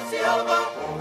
Silver.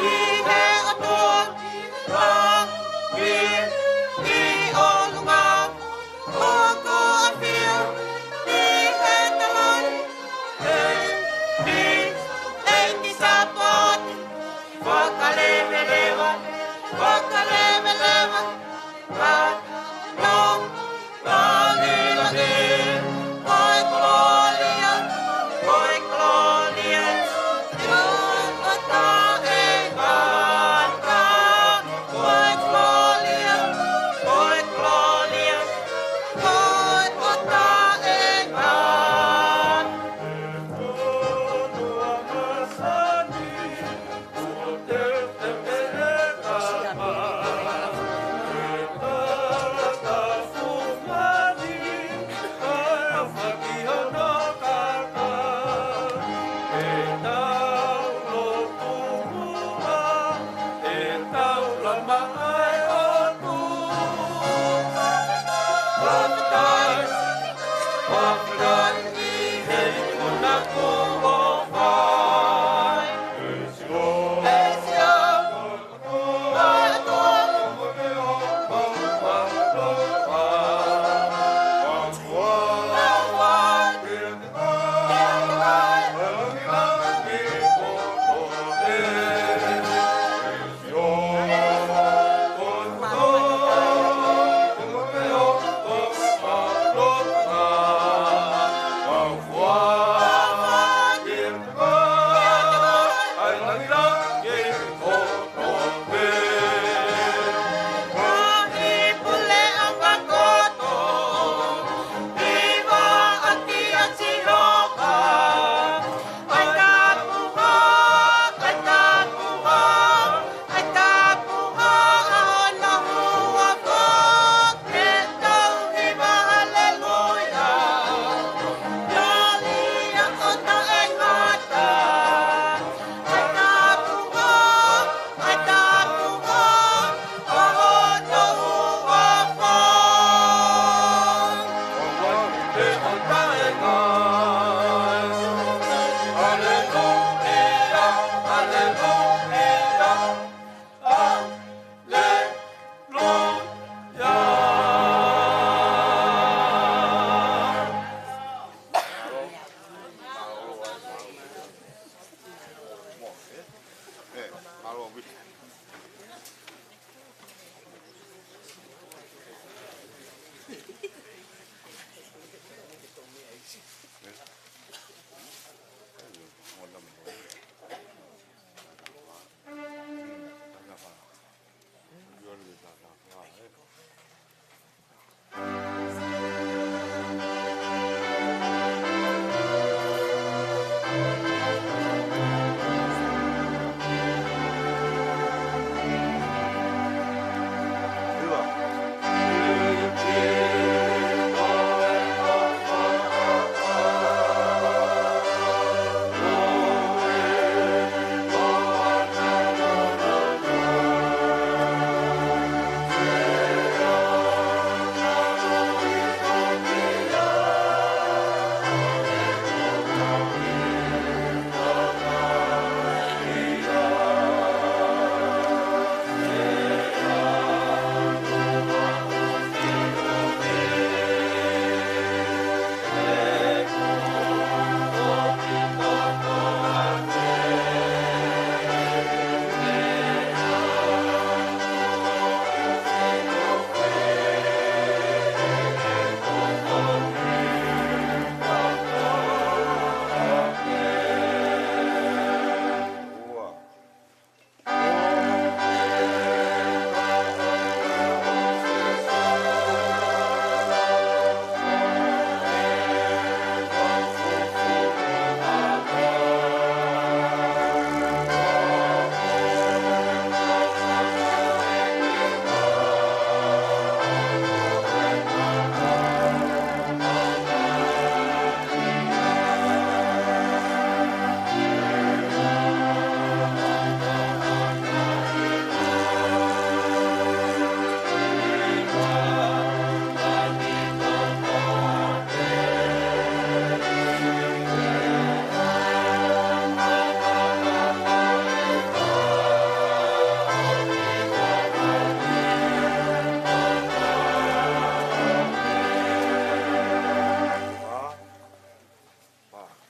เ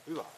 うわ。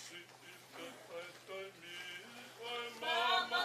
Oi, mama,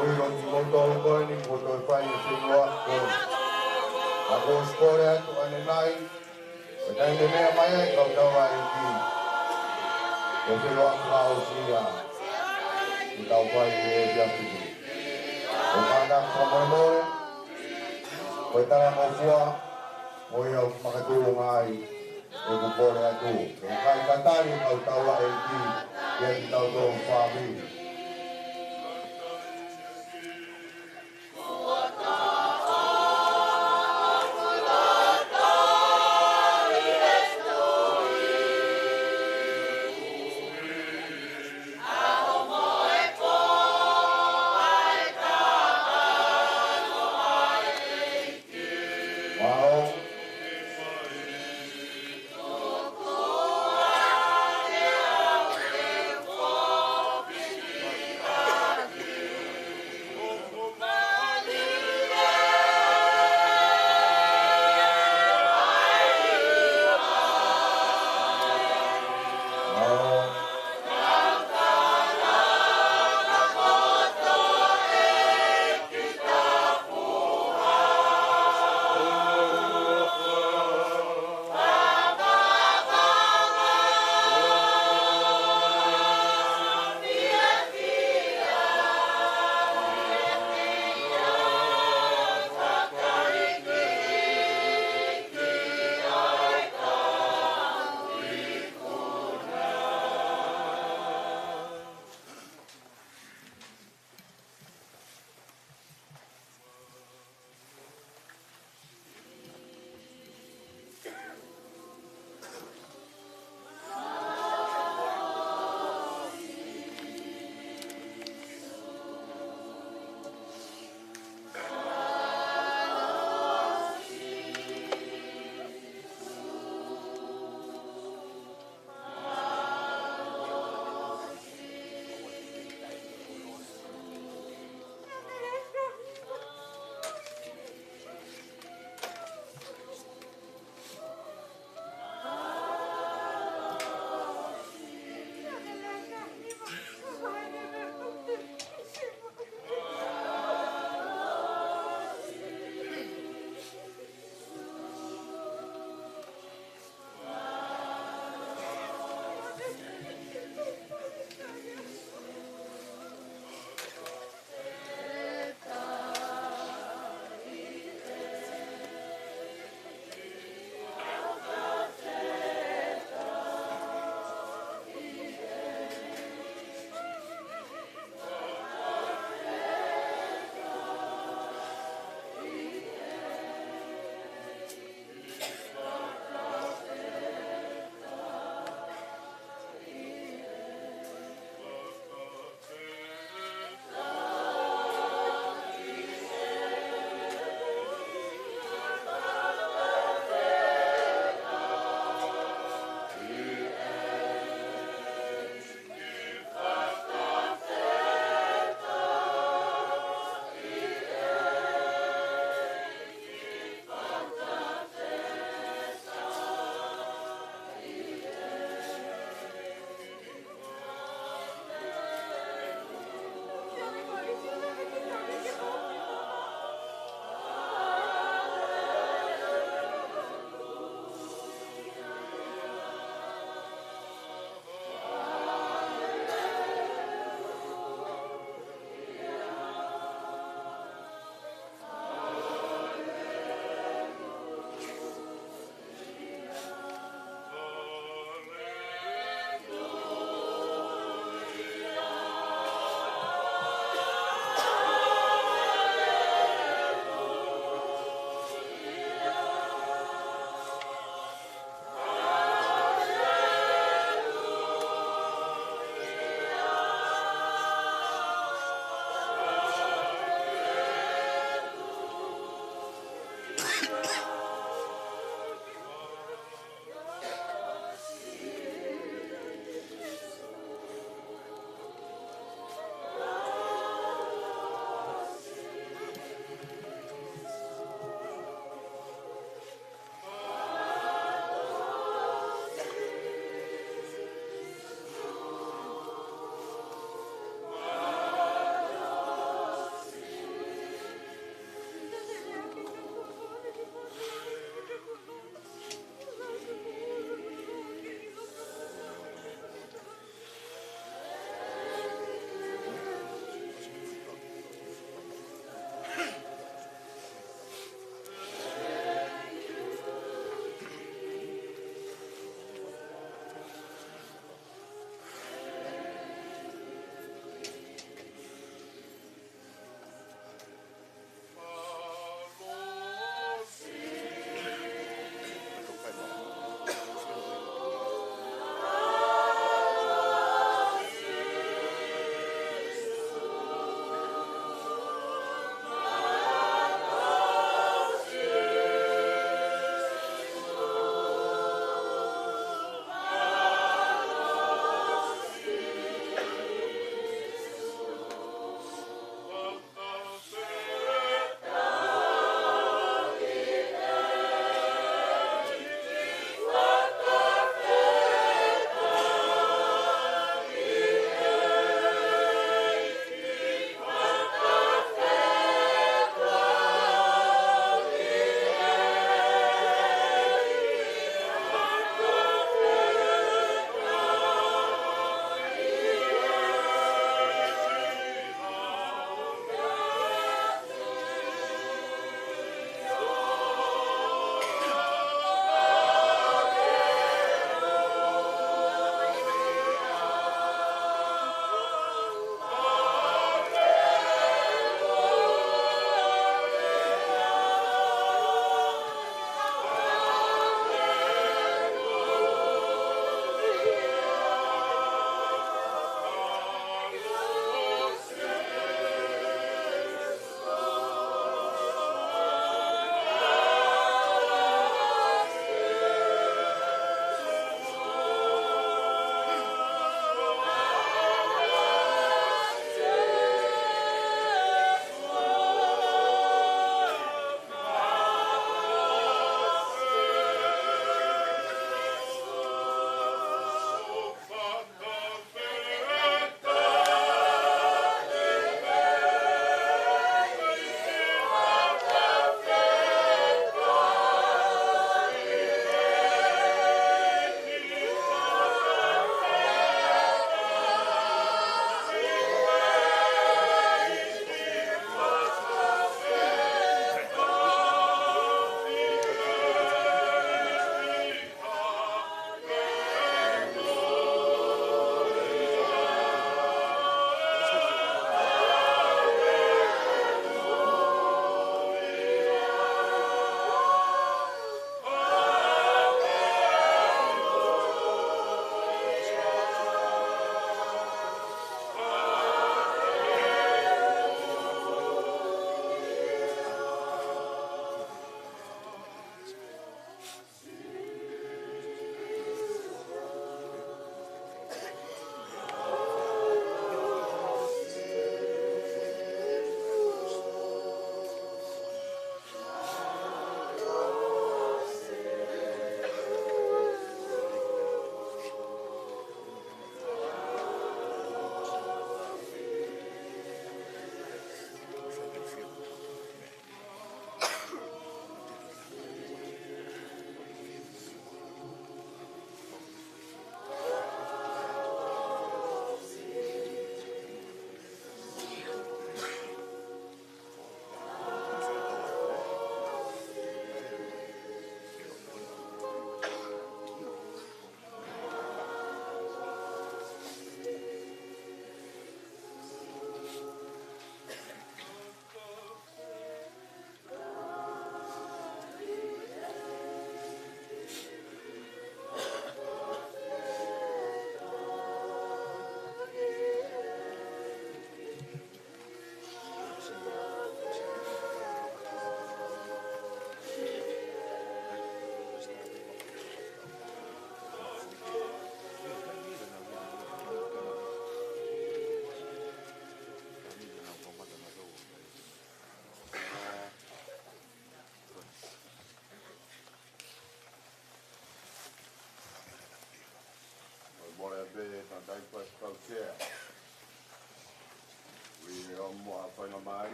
Oiro ni moto ko ni moto pai se loa ko. Ako skore atu ane nai. Petai ne mea mai ai kau tawa i ki. Ko se loa kao sia. Ki tau pai e jaku. O mana kamonoe. Ko tara mo fua. O ia makatulong ai. E kupore atu. E kai katari kau tawa i ki. Ia ki tau tong whabi.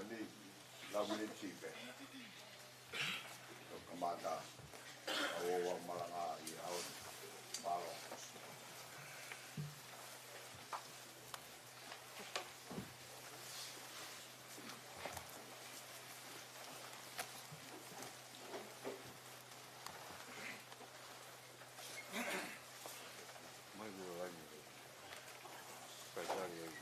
ni la wili chipe to kamata awo malanga I au palo mai gua lagi pesari yang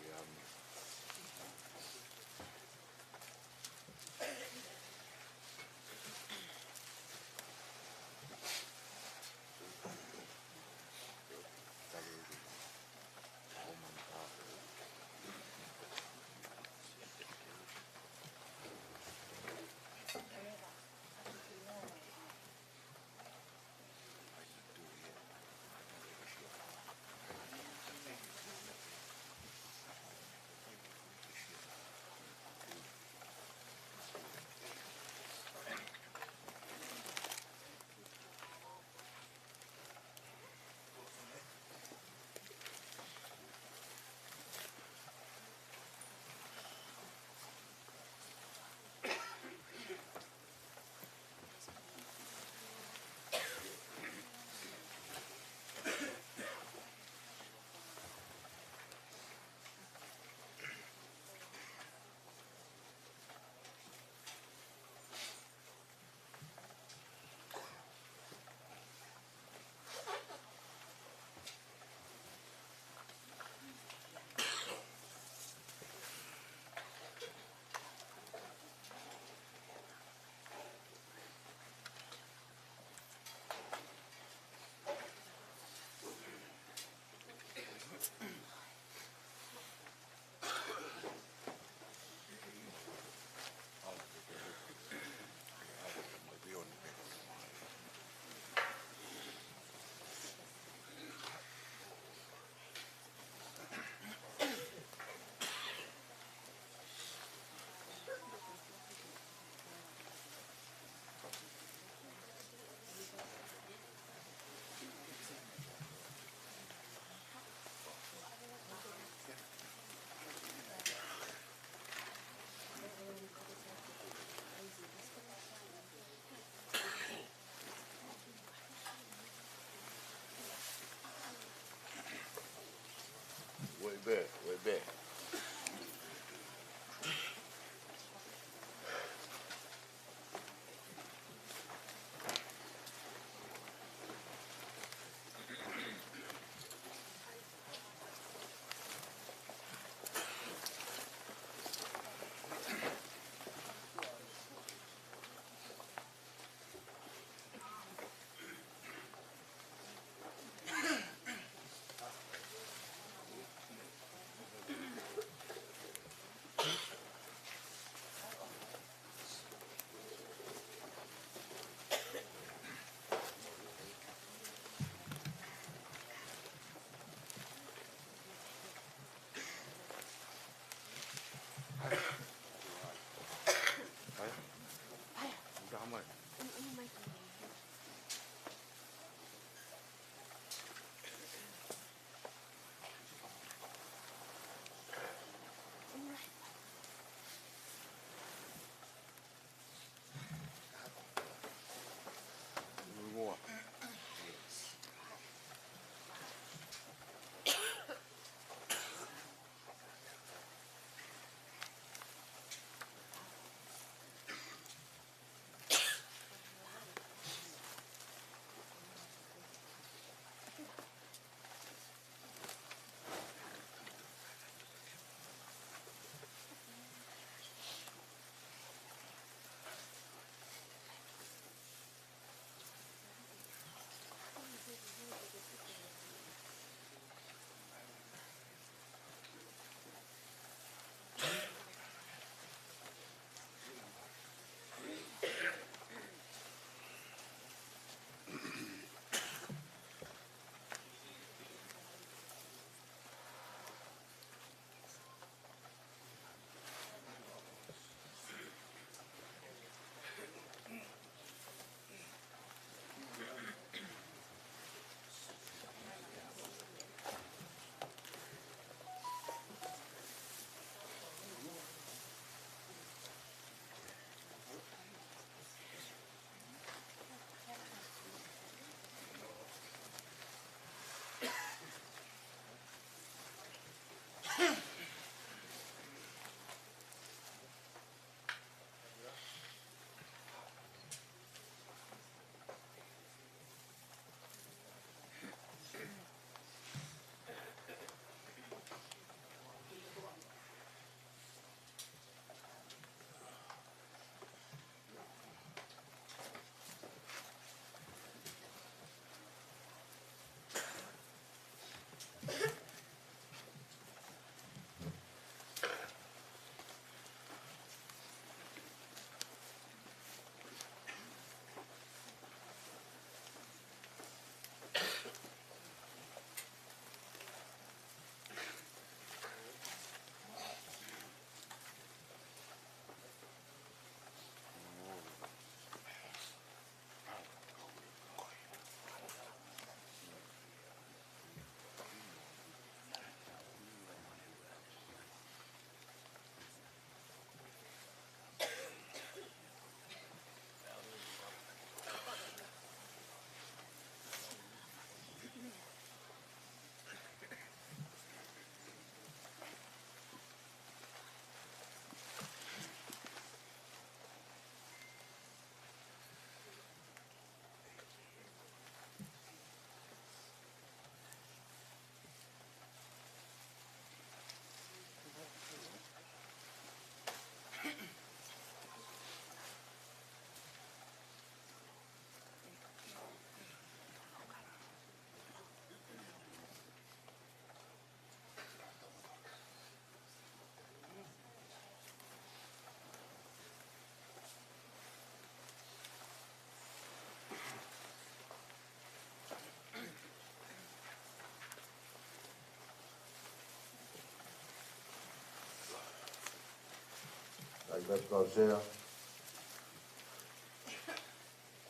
Faifekau sea.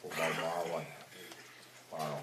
Ko mau maawai. Wow.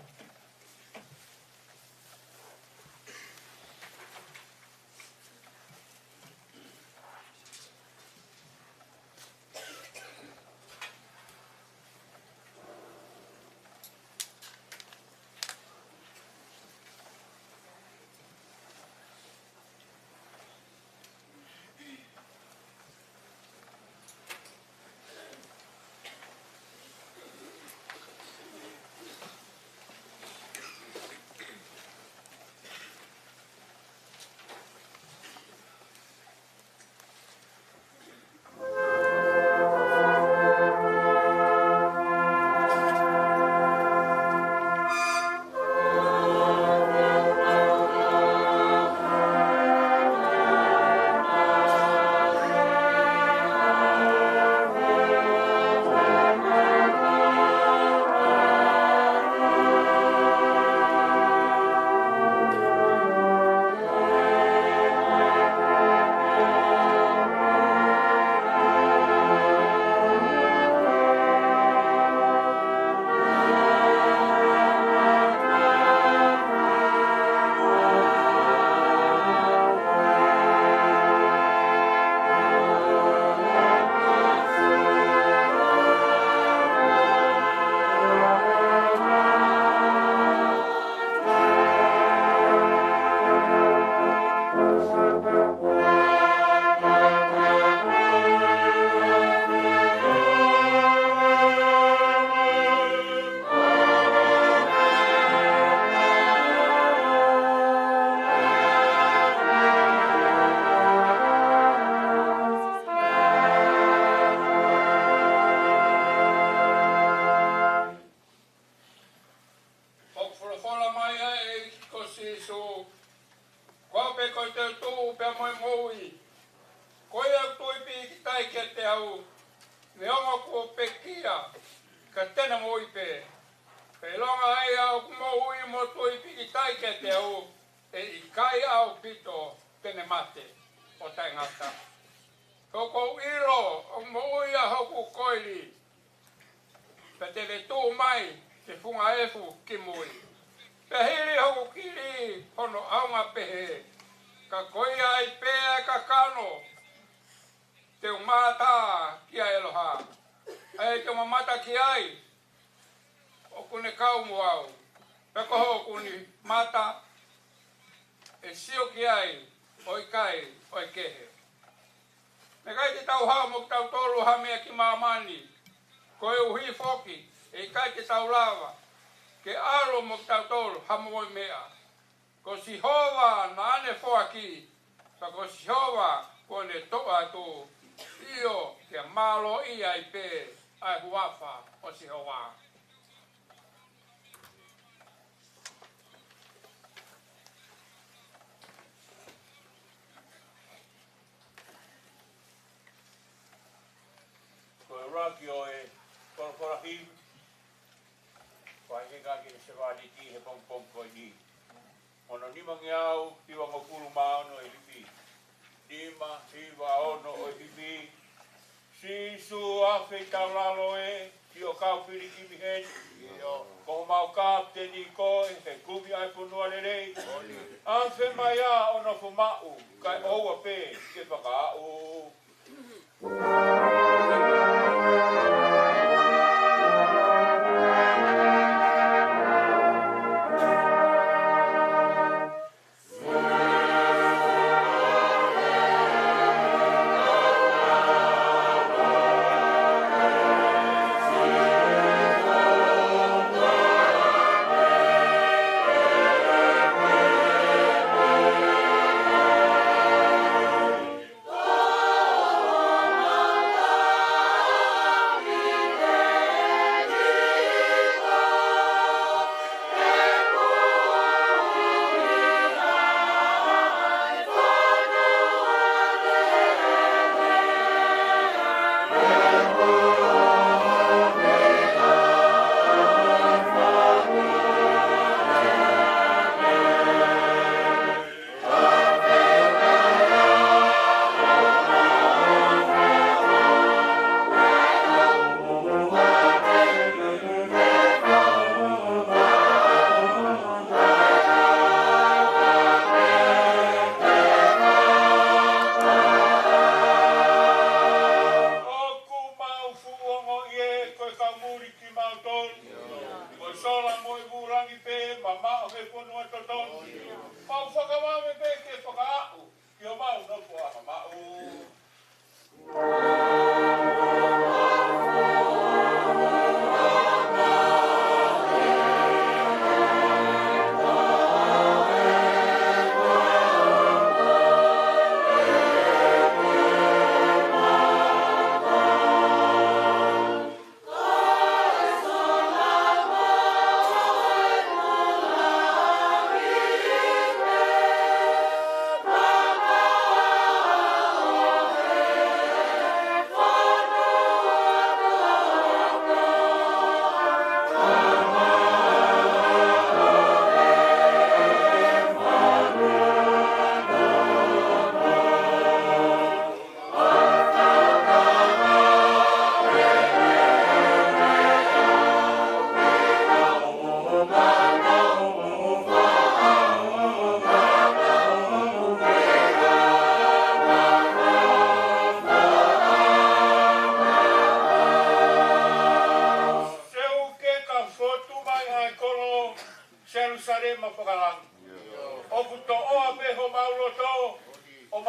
Oh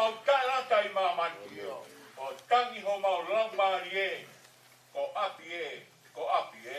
mau kalaka I mamani. O tangi ho mau lamari e. Ko api e. Ko api e.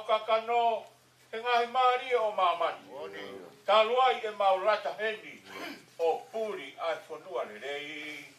Kakano, tengahi mari o mamani. Taluai e maurata hendi, o puri ai fonua lerei.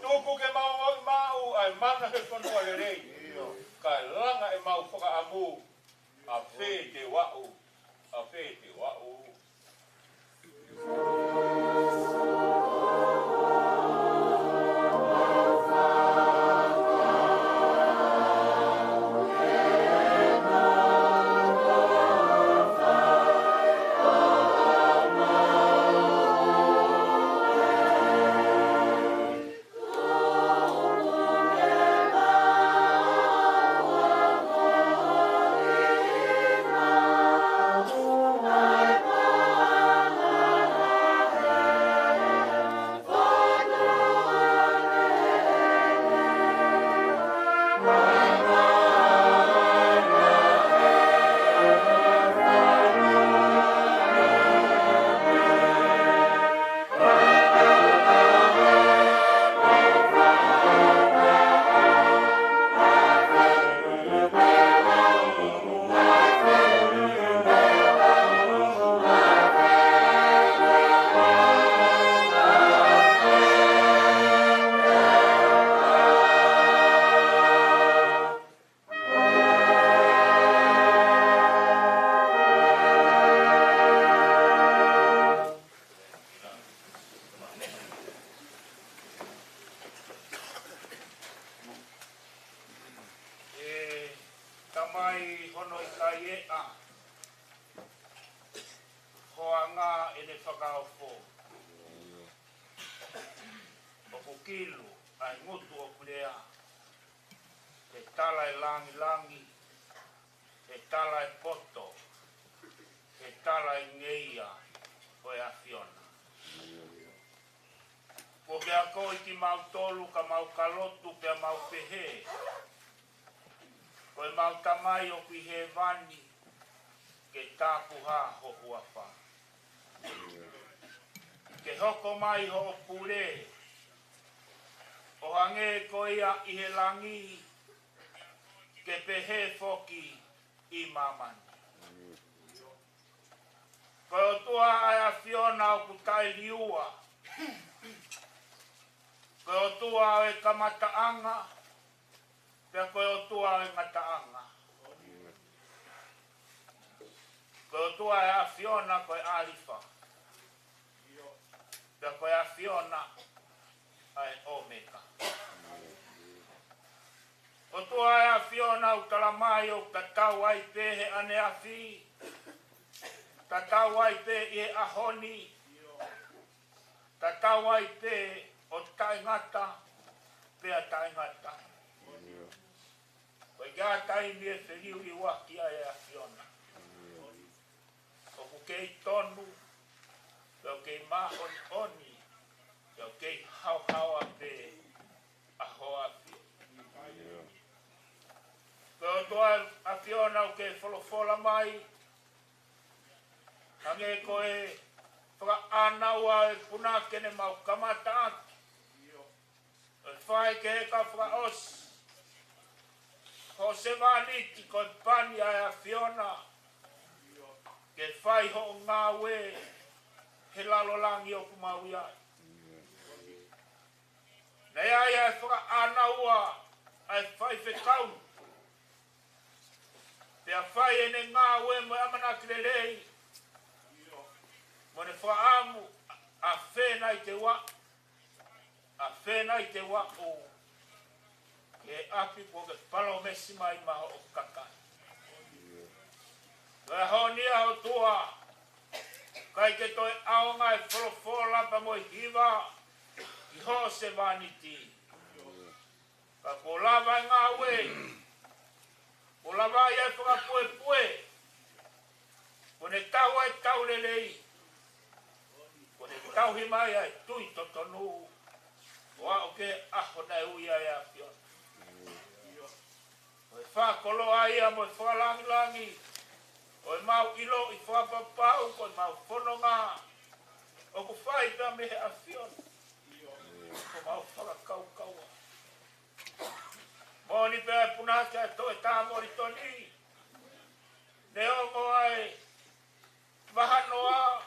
Tuku ke mau ai mana he fonua lerei. Kai langa e mau whaka amu. A whē te wau. A whē te wau. Tamai hono I kai e a. Hoa ngā e ne whakaofo. O kukilu ai ngutu o kurea. Te tala e langi langi. Te tala e poto. Te tala e ngeia. O e a Fiona. Ko ke a koe ki mau tolu ka mau kalotu pe a mau pehe. Ko e mau tamai o ki he vani ke tāpuha ho huawha. Ke hoko mai ho o pure. O hange ko ia I he langi ke pehe foki i mamani. Koe o tua ai a Fiona o kutai liua. Koe o tua o e kamataanga. Pea koe o tua o e ngataanga. Koe o tua e a Fiona koe alifa. Pea koe a Fiona ai omega. O tua e a Fiona o talamai o tatau ai pehe ane a fi. Tatau ai pe e ahoni. Tatau ai pe o taingata. Pe a taingata. Koe gā tai mea whiriu i waki ai a Fiona. O ku kei tonu. Peo kei mahoni oni. Peo kei hauhaua pe a hoa fi. Peo toa a Fiona o kei wholofola mai. Hange koe whaka anaua e puna kene mau kamata aki. E whae ke heka whaka os. Ho se wāniti koe pani ai a Fiona. Ke whai ho ngā we he lalolangi o kumaui ai. Nei ai ai whaka anaua ai Faifekau. Pea whai ene ngā we mo amanaki lelei. Mone whaamu a whena i te wa. A whena i te wa o. Ke api ko ke palo mesi mai maho o kakai. Koe honia o tua. Kai ke toi aonga e wholofola pa mo i hiwa. I ho se vaniti. Ka ko lava ngā we. Ko lava i e whakapue pue. Kone tau ai tau lelei. Kone tau hi mai ai tui totonu. Wa o ke aho nei ui ai a Fiona. Oe whakolo ai a mo e whalangi langi. Oe mau ilo i whapapau. Oe mau whanonga. O ku whai pia mehe a Fiona. O mau whakakau kaua. Moni pia e punake a toe tā mori toni. Ne ongo ai wahanoa.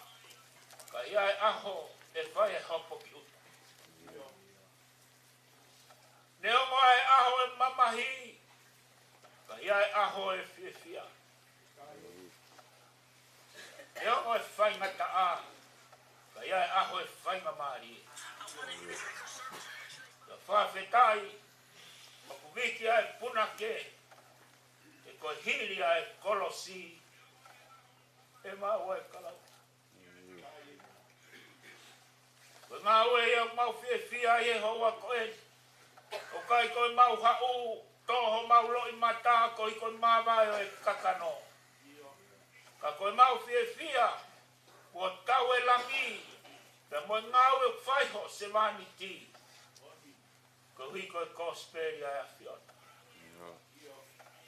Ka ia e aho e whai e hopo ki uta. Ne ongo ai aho e mamahi. Ka ia e aho e whiwhia. Ne ongo e whai ngata a. Ka ia e aho e whai ngamari. Ka whawhetai. Maku wiki ai punake. E koe hili ai kolosi. E mau e kalau. Ngā ue iau mau whiwhia e hoa koe. O kai koe mau hau, toho mau loi mata, koe mawai o e kakano. Ka koe mau whiwhia, kua tau e langi, pe moe ngā ue whaiho se vaniti. Ko hui koe kosperia e a Fiona.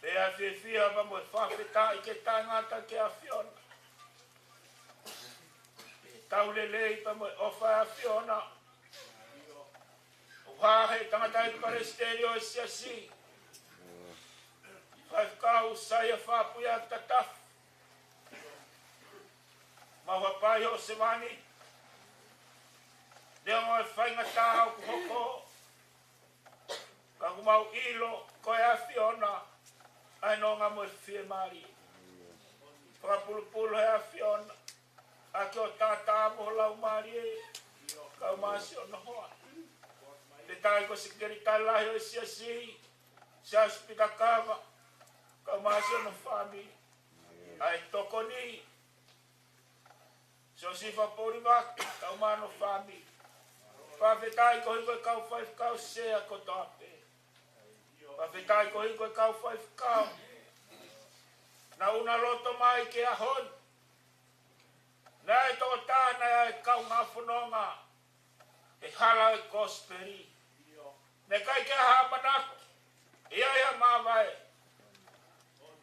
Pe a whiwhia pa moe whawheta i ke tangata ke a Fiona. Tau lelei pa moe ofa a Fiona. O hahe tangata i paresterio e siasi. Faifekau saia whapuia tataf. Mawapai o se wani. Leo ngoe whainga tāu kuhoko. Ka kumau ilo koe a Fiona. Ai no ngā moe whie mari. Whakapulupulu he a Fiona. Aki o tātā mo lau mari e. Kau maasi o nohoa. Te tai ko sikeri tai lahi o siasi. Sia spita kava. Kau maasi o no whami. Ai toko ni. So si whapori waki. Kau maa no whami. Whawhetai ko hiko e kau Faifekau sea ko tāpe. Whawhetai ko hiko e kau Faifekau. Na una loto mai ke ahon. Nai toko tāna e kau ngā whanonga. E hala e kosperi. Ne kai ke aha manaki. Ia ia mawai.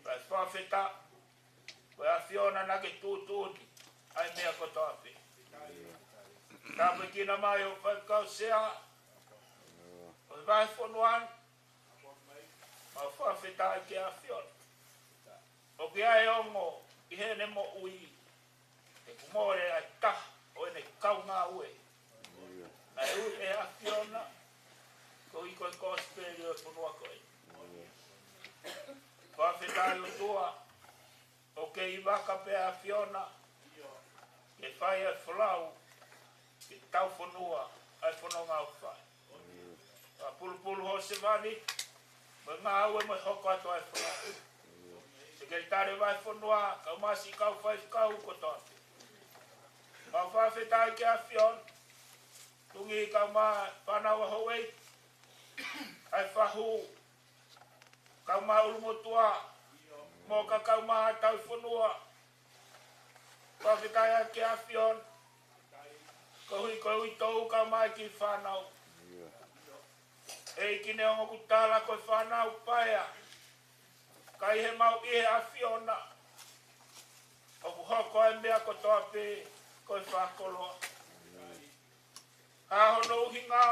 Pai whawheta. Pai a Fiona na ke tūtūni. Ai mea ko tāpe. Tāpe kina mai o Faifekau sea. O vai whanuan. Ma whawheta ke a Fiona. o ke ai ongo i hene mo ui e kumore ai ta o ene kau ngā ue ai ui e afiona ko i koe kosperi o punua koe whawhetai o tua o ke i waka pe afiona ke whai ai whalau ke tau whanua ai whanonga o whai a pulu ho se vani me ngā ue me hoko ato ai whalau se kei tare vai whanua kau masi kau Faifekau ko toate ma whawhetai ke afiona tungi kau mā whanawa hoi ai whahu kau mā ulumotua mo ka kau mā tau whanua whawhetai ke afiona Kohui tau kau mā ki whanau e kine ongo kutala koe whanau paia kai he mau i he afiona o kuhoko e mea ko toa pe koe whakoloa ahono uhi ngā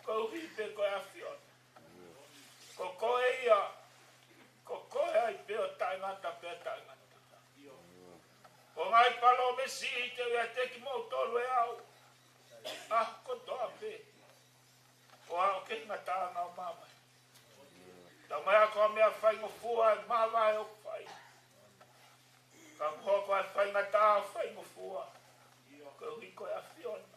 kohi pe koe afiona ko koe ia ko koe ai pe o taingata pe taingata o ngai palo me si te wea teki mo tolu e au ko toa pe o ao ke ngata ngā mamai ta mai ako mea whai ngofua e mawai o whai ka kuhoko e whai ngata whai ngofua ko hui koe afiona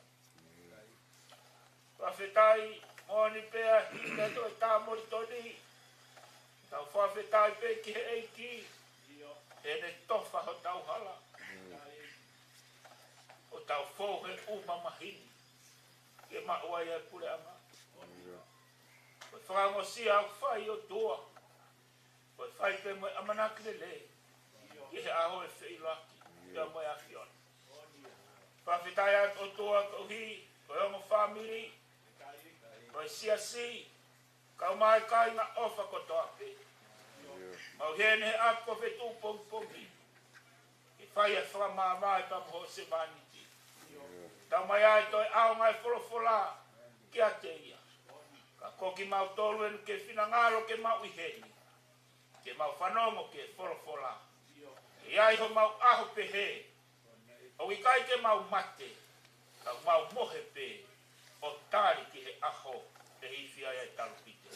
whawhetai moni pea hine to e tā mori toni tau whawhetai pe ki he eiki e ne tofa ho tau hala o tau fōu he uma mahini ke maua ia pure ama koe whangosia au whai o tua koe whai pe moe amanaki le le ki he aho e whilaki pea moe afiona whawhetai at o tua ko hi koe ongo whamiri koe siasi kau mai kai ngā ofa ko toa pe mau hene he ako fe tū pongi i whai e whamamai pa moho se maniti tau mai ai toi ao ngai wholofola ki a te ia ka koki mau tolu enu ke whina ngalo ke mau i heni ke mau whanongo ke wholofola e ai ho mau aho pe he o i kai ke mau mate ka mau mohe pe o tari ki he aho te hiwhi ai ai talupite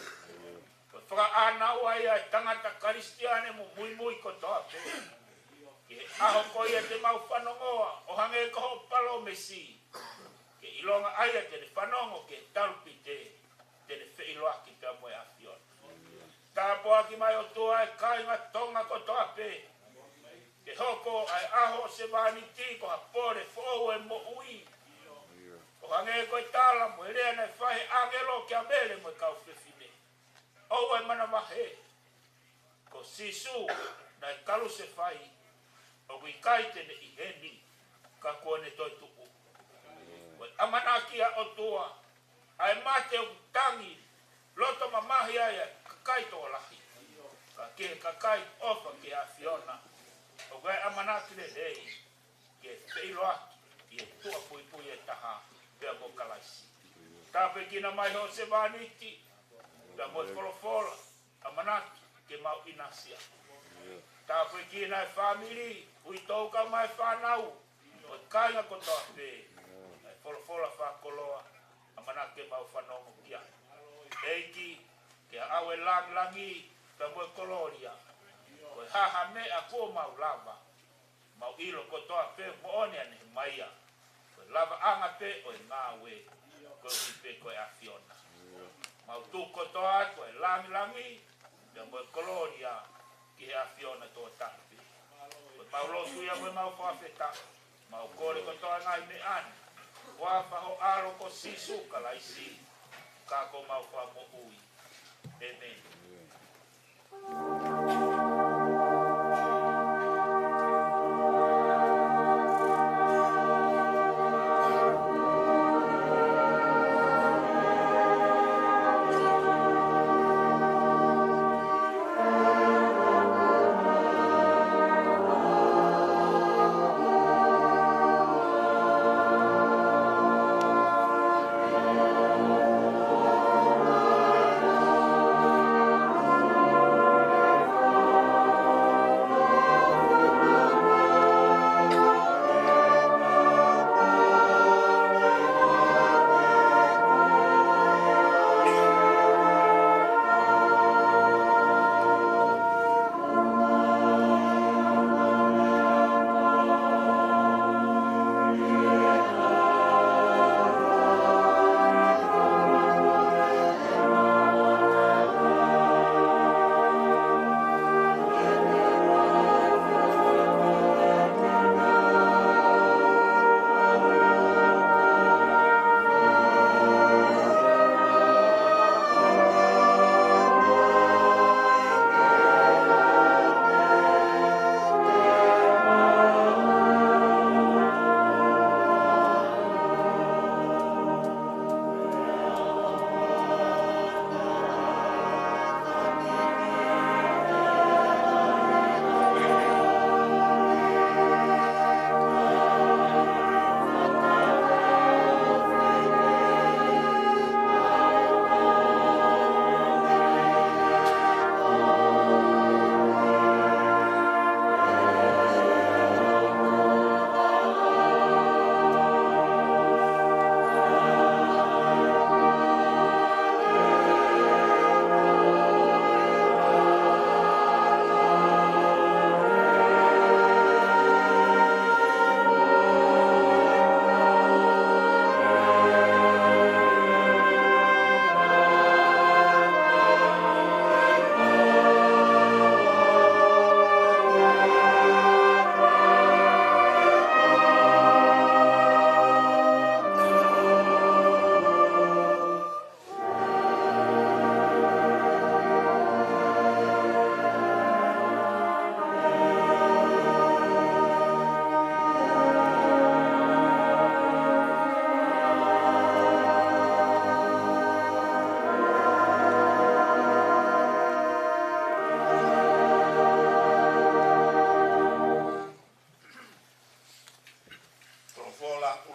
ko whaka anau ai ai tangata karistiane mo mui ko toa pe ke he aho ko ia te mau whanongoa o hange ko ho palo mesi ke ilonga ai te ne whanongo ke talupite te ne whiloaki te moe afiona tāpoa ki mai o tua e kainga tonga ko toa pe ke hoko ai aho se vani ti ko hapore fōu e mo ui o hange koe tala mo rea nei whahe angelo ki a mele mo kau whiwhine o e mana mahe ko sisu nei kalu se whai o kui kai tene i heni ka kone toi tuku o amanakia o tua ai mate o tangi loto mamahi ai ka kai to lahi ka kai ofa ki a Fiona o kai amanaki le lei ke whiloaki i e tua pui e taha pea mo kalaisi tape kina mai ho se vaniti pea mo wholofola amanaki ke mau inasia tape kina e whamiri ui touka mai whanau o kainga ko toa pe e wholofola whakoloa amanaki ke mau whanongo kia eiki ke awe langi pea mo koloria ko haha me a ko mau lava mau ilo ko toa pe mo one ane maia lava anga pe o ngā we ko pe ko a Fiona mau tu ko toa ko langi ya mo kolonia ki a Fiona to tapi ko Paulo tu ya mo mau whawheta mau kore ko toa ngai me an wa fa ho aro ko sisu kalaisi ka ko mau fa mo ui amen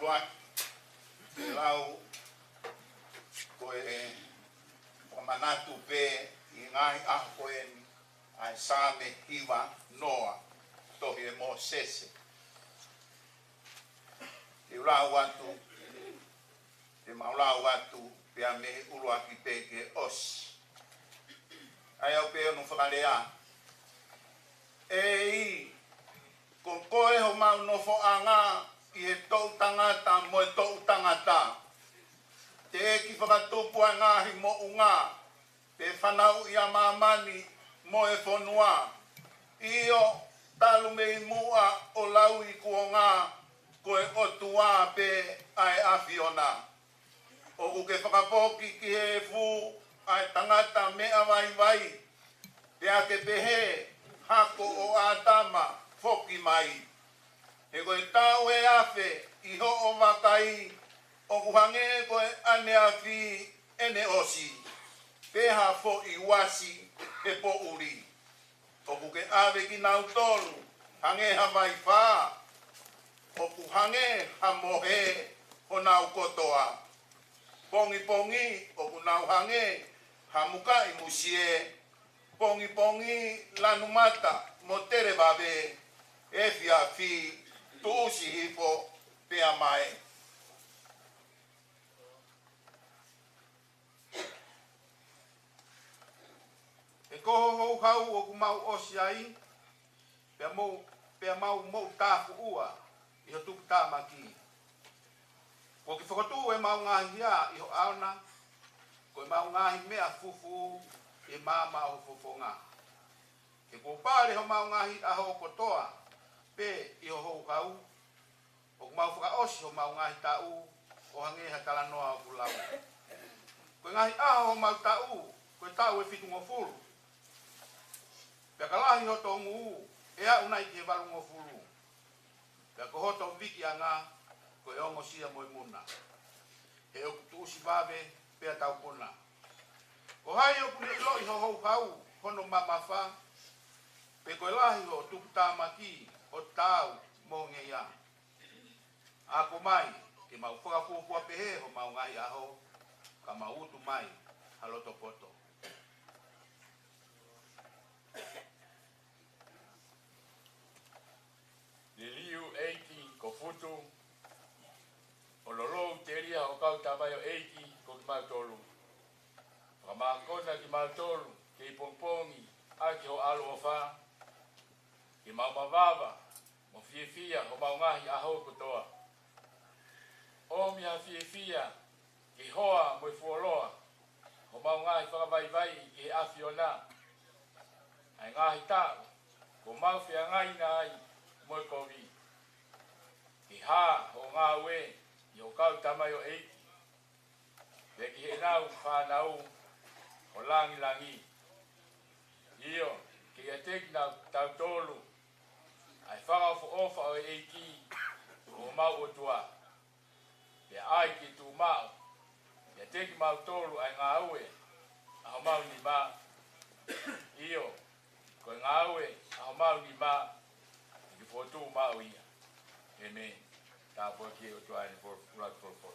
loa lau koe o manatu pe I ngai a koe ai same hiwa noa tohi e mo sese. I lau watu te maulau watu pea me ulua ki peke os. Ai au peo no whakalea. I kon koe ho mau nofo anga I he tau tangata mo e tau tangata. Te eki whakatupu a ngahi mo unga. Te whanau I a mamani mo e whonua. Io talu me mua o lau I kua ngā koe o tua pe ai awhiona. O uke whakapoki ki he fu ai tangata mea vai vai. Te ake pehe hako o atama foki mai. He koe tau e awhe I ho o wakai o kuhange koe ane awhi ene osi. Peha fo I wasi he po uri. O kuke awe ki nau tolu hange ha vai wha. O kuhange ha mohe o nau kotoa. Pongi pongi o kunau hange ha muka I musie. Pongi pongi lanumata mo tere babe e fia fi tu usi hifo pea mai. E koho hou hau o kumau osi ai pea mau mou tafu ua I ho tuku tamaki. Ko ki whakatu e mau ngahi ia I ho aona ko e mau ngahi mea fufu e mama o fofonga. E ko pare ho mau ngahi aho kotoa pe I ho hou hau o kumau whakaosi ho mau ngahi tau o hange ha kalanoa o kulau. Ko ngahi aho mau tau ko tau e fitungo fulu. Pea kalahi ho to ngu e a unai ki he valungo fulu. Pea ko hoto viki anga ko e ongo sia moi muna. E o kutuusi babe pea tau puna. Ko hai o kune ilo I ho hou hau hono mamafa. Pe ko lahi ho tuku tamaki o tau mo ngeia. Ako mai ke mau whakapupua pehe ho mau ngai aho. Ka mau utu mai haloto poto. Liliu eiki ko futu o lolo teria o kau tabayo eiki ko ki mau tolu. Whakamākona ki mau tolu ke I pongpongi aki ho alo o wha. Ki mau mawawa mo fiefia ho mau ngahi aho kutoa. O mia fiefia ki hoa mo I fuoloa ho mau ngahi whakawaiwai ki he awhiona. Ai ngahi tau ko mau whia ngai nai mo I kovi. Ki ha ho ngā ue I o kau tamai o eiki. Te ki he nau whanau o langi langi. Io ki he teki nau tau tolu. Ai whakawhu ofa o eiki o mau o tua. Te ai ki tu mau. Te teki mau tolu ai ngā ue. A ho mau ni ma. Io ko ngā ue a ho mau ni ma. Ki fotu mau ia. Amen. Tā po ki o tua ni for furak for.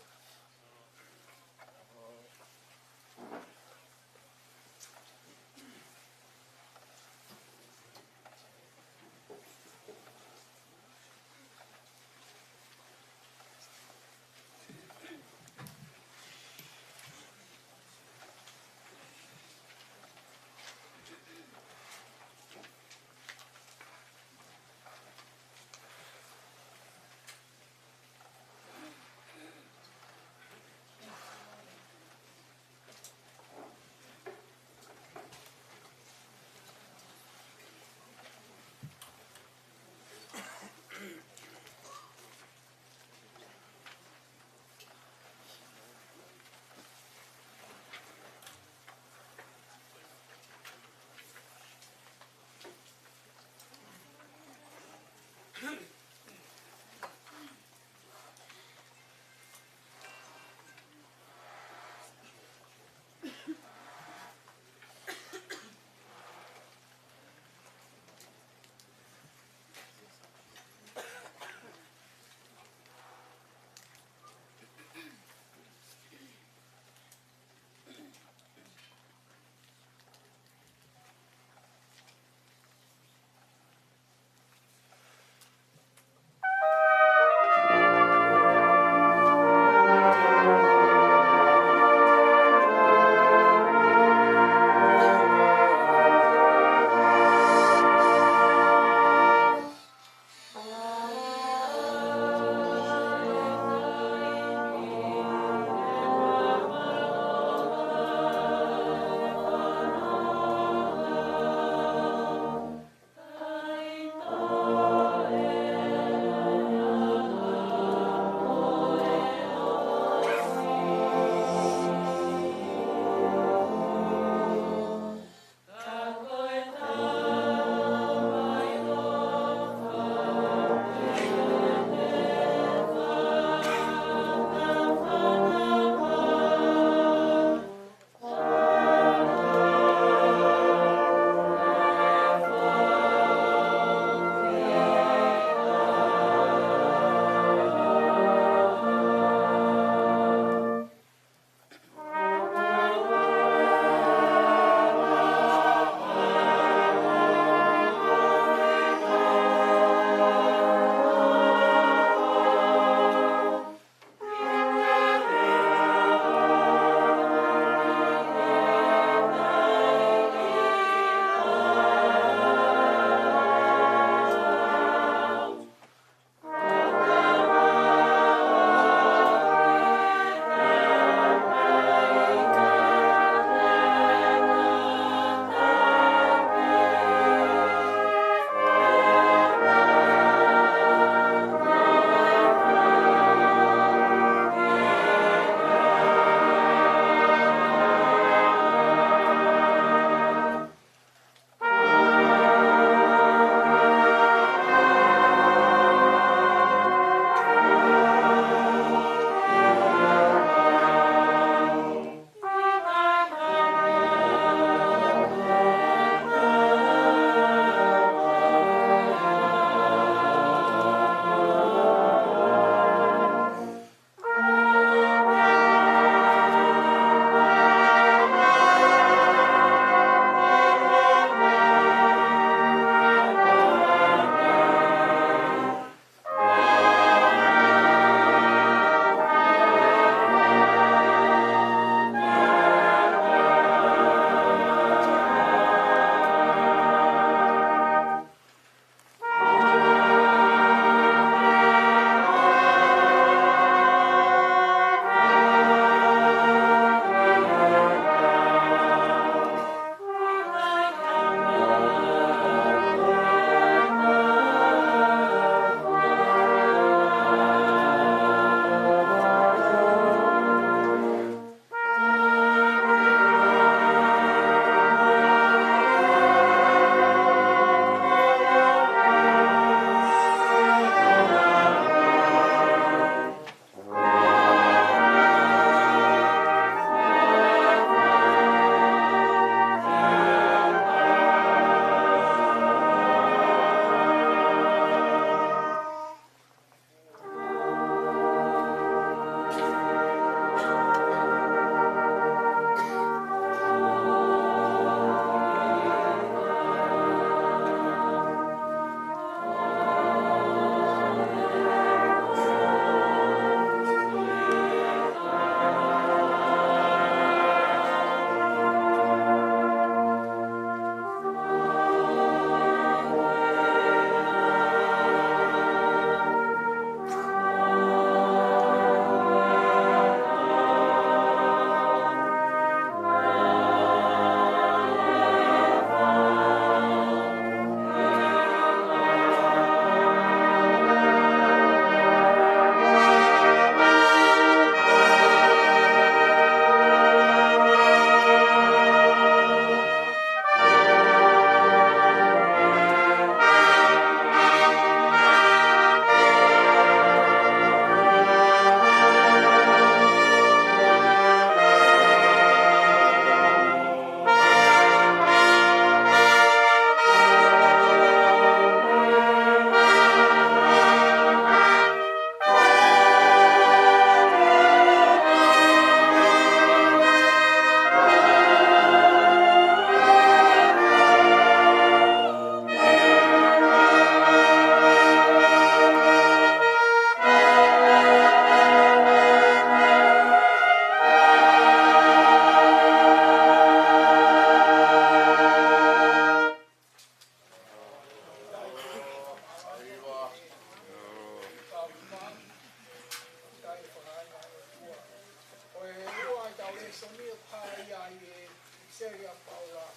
seria paula.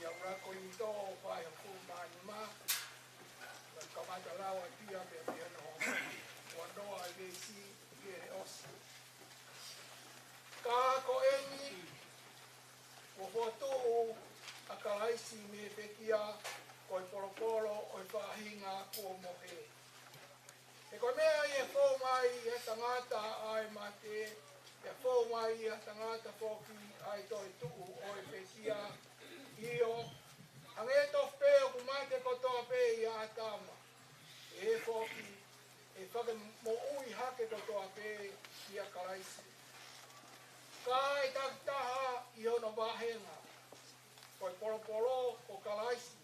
Ia rako i tō whai a kūmani mā. Wa kamata lawa tia pe pia no. Wa noa i vesi i e osi. Ka ko engi. Ko fotu a kalaisi me pekia. Ko i polopolo o i whahinga kua mohe. E koe mea i e fō mai i he tangata ai mate. E fō mai i he tangata whoki ai toi tuu o i pekia. Io, ange to peo ku mate ko toa pe i a tama. E whoki, e whake mo ui hake ko toa pe i a karaisi. Ka e takitaha i hono wahenga. Ko i polopolo o karaisi.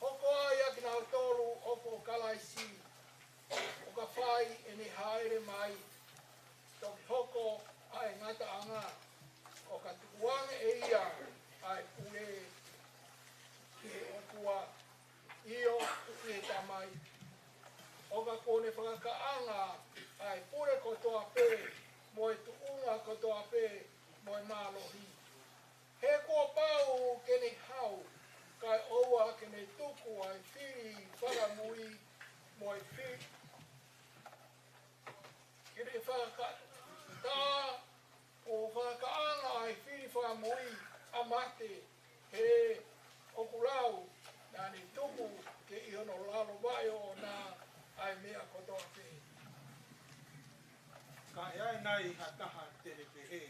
Hoko ai a kina autoru o ko karaisi. O ka whai e ni haere mai. Toki hoko ai ngata anga. O ka tukuange e ia ai pule ki he okua. Io ki he tamai. O ka kone whakakaanga ai pule ko toa pe. Mo e tuunga ko toa pe. Mo e mālohi. He kua pau ke ni hau. Kai oua ke ne tuku ai whiri whakamui. Mo e whiri. Kiri whaka tā o whakaanga ai whiri whakamui a mate he okulau nā ni tuku ke i hono lalo vai o nā ai mea kotoa te. Ka eai nai hataha tere pehe.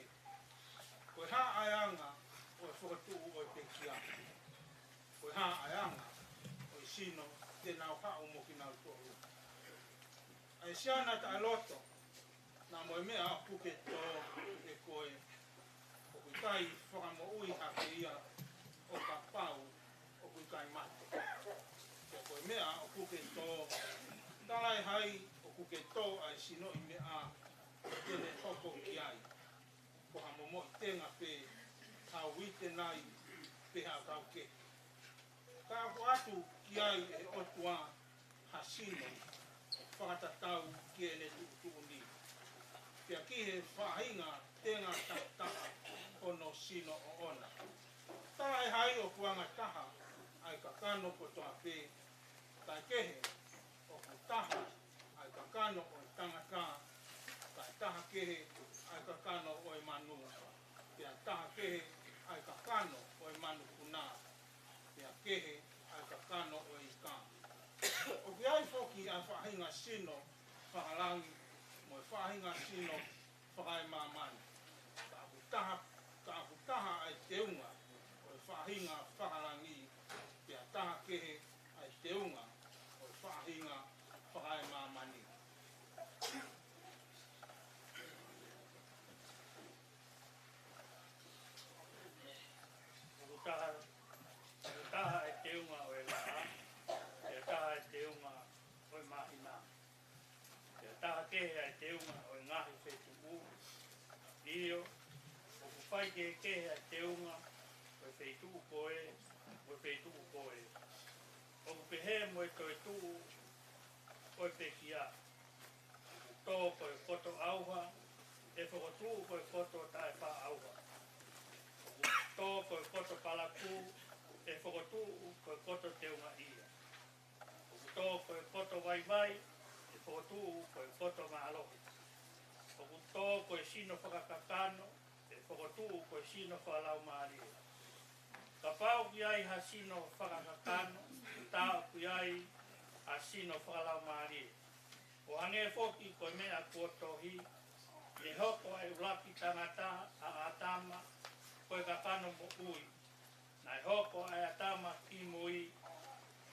Koe hā aianga o e whakatuu o e pekia. Koe hā aianga o e sino te nau hao mo ki nau tōru. Ai siana ta aloto. Nā moe mea a puke tō e koe o kui kai whakamo ui hake ia o ka pau o kui kai mate. Ke koe mea o puke tō talai hai o kuke tō ai sino i mea tene hoko ki ai. Ko ha momo i tenga pe hau wite nai pe hau kau ke. Ka ako atu ki ai e otua hasino whakatatau ki e ne tuku ni. Pia ki he whahinga tenga taha ono sino o ona. Talai hai o kuanga taha ai kakano ko toa pe. Tai kehe o ku taha ai kakano o tangata. Tai taha kehe ai kakano o e manu. Pia taha kehe ai kakano o e manu kuna. Pia kehe ai kakano o e ka. O ki ai whoki ai whahinga sino whakalangi. Mo e whahinga sino whakai mamani. Ka aku taha ai teunga o e whahinga whakalangi. Pia taha kehe ai teunga o e whahinga whakai mamani. Taha e teunga o e laha. Pia taha e teunga o e mahina. Taha kehe ai teunga o e ngahi whetu u. Io, o ku whai kehe ai teunga o e whetu u koe, o e whetu u koe. O ku pehe mo e toi tu o e pekia. O tō koe koto auha, e whakotu koe koto tae wha auha. O ku tō koe koto palaku, e whakotu koe koto teunga ia. O ku tō koe koto vai vai, whakatu koe koto mahalohi. O ku tō koe sino whakakakano, e whakatu koe sino whalau maaria. Ka pau ki ai ha sino whakakakano, tāo ki ai ha sino whakalau maaria. O hange whoki koe mea kuotohi, e hoko ai ulaki tangata a atama, koe kakano mo ui. Nai hoko ai atama ki mui,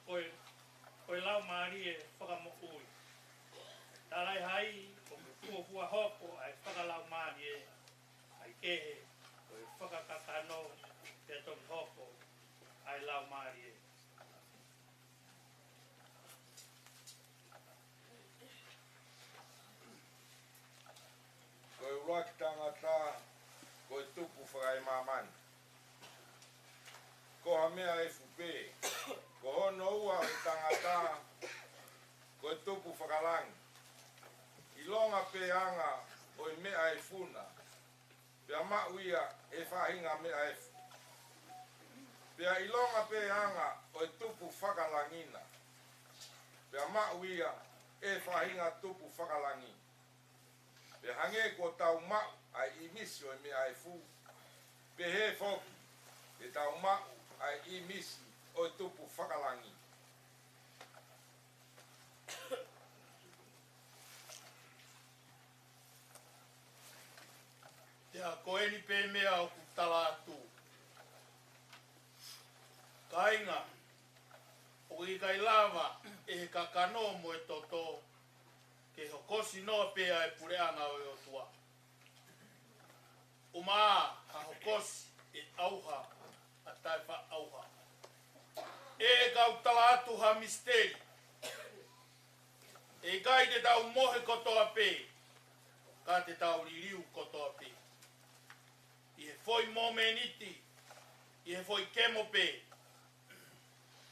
koe lau maaria whakamo ui. Tarai hai, o me fuafua hoko ai whakalau mani e, ai kehe, o e whakakakano te toki hoko ai lau mani e. Koe uraki tangata, koe tupu whakai mamani. Ko ha mea e fupe, ko hono ua e tangata, koe tupu whakalangi. I longa peanga o i mea e funa. Pea mauia e whahinga mea e Pea ilonga pe anga o e tupu whakalangina. Pea mauia e whahinga tupu whakalangi. Pea hange ko tau mau ai imisi o e mea ai fu. Pe he foki e tau mau ai imisi o e tupu whakalangi. Tea koeni pe mea o kutala atu. Kainga, o i kai lava e he kakano mo e toto ke hokosi noa pea e pureanga o e otua. Umaa ha hokosi e auha a taifa auha. E kau tala atu ha misteri. E kai te tau mohe kotoa pe, ka te tau ririu kotoa pe. I he foi momeniti, i he foi kemo pe,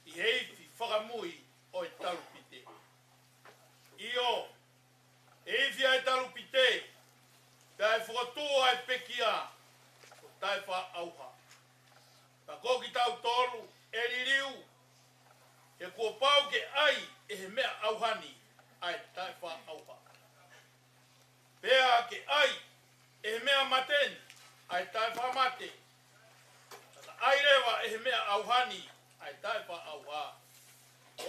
i heifi whakamui o e talupite. Io, heifi a e talupite, pia e whakatua e pekia, o taifa auha. Pa koki tau tolu, e ririu, e kua pau ke ai, e he mea auhani, ai taifa auha. Pea ke ai, e he mea mateni, ai taifa mate. Ai rewa e he mea auhani, ai taifa auha.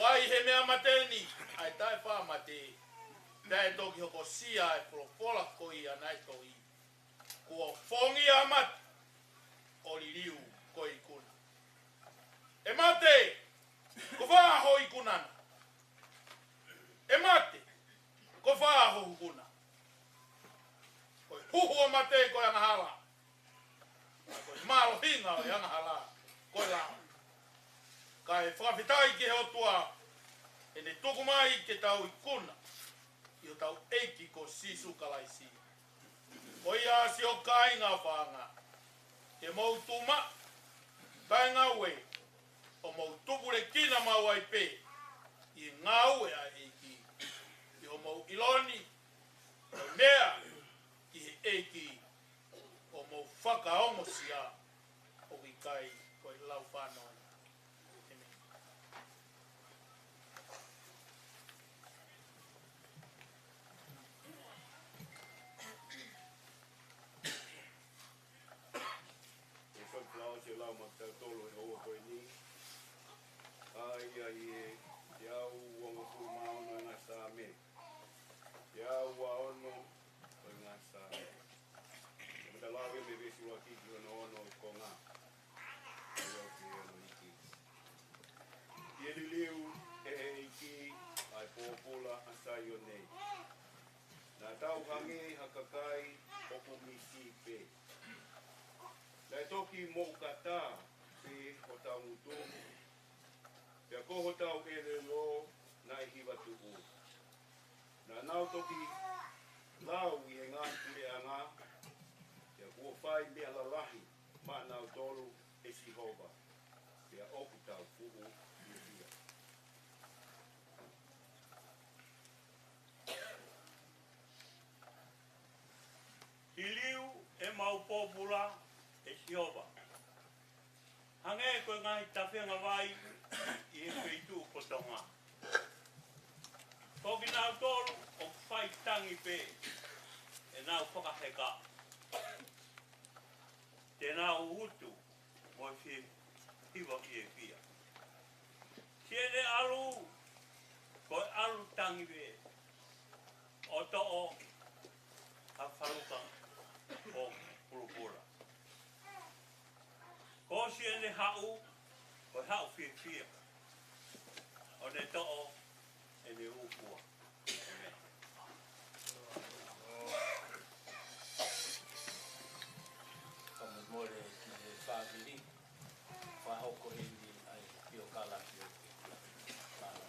Wai he mea mateni, ai taifa mate. Pea e toki hoko sia e polopola koi anai toi. Kua fongi a mate, o liriu koi kuna. E mate, ko wha hoi kunana. E mate, ko wha hoi kuna. Koi huhua mate koi angahala. Koi malo hinga o angahala. Koi lao. Kai whakawhitai ki he otua. E ne tuku mai ke tau i kuna. I o tau eiki ko sisu kalaisi. Koi a si o kai ngā whanga. Ke mau tuma. Tai ngā ue. O mau tupure kina mau ai pe. I ngā ue a eiki. I o mau iloni. O mea. I he eiki. O mau whakaongo sia. O ki kai koi lau whanoi. SIONE. Na tau hange hakakai oku misi pe. Lai toki mo kata pe o tau mutu. Pea koho tau ele lo na i hiwa tuku. Na nau toki lau i he ngā kure a ngā. Pea kua whai mea lalahi ma nau tolu e sihova. Pea oku tau fuhu i hia. Hiliu e mau popula e Jehova. Hange koe ngahi tawhenga vai i e peitu potonga. Koki nau tolu o whai tangi pe e nau whakaheka. Te nau utu mo e hiwa i e pia. Tiene alu koe alu tangi pe o to o a wharuka o pulupula. Ko si ene hau, ko hau whia. O ne to'o, e ne upua. Kama more ki he whāwiri, whahoko hindi ai pio kala pio kala.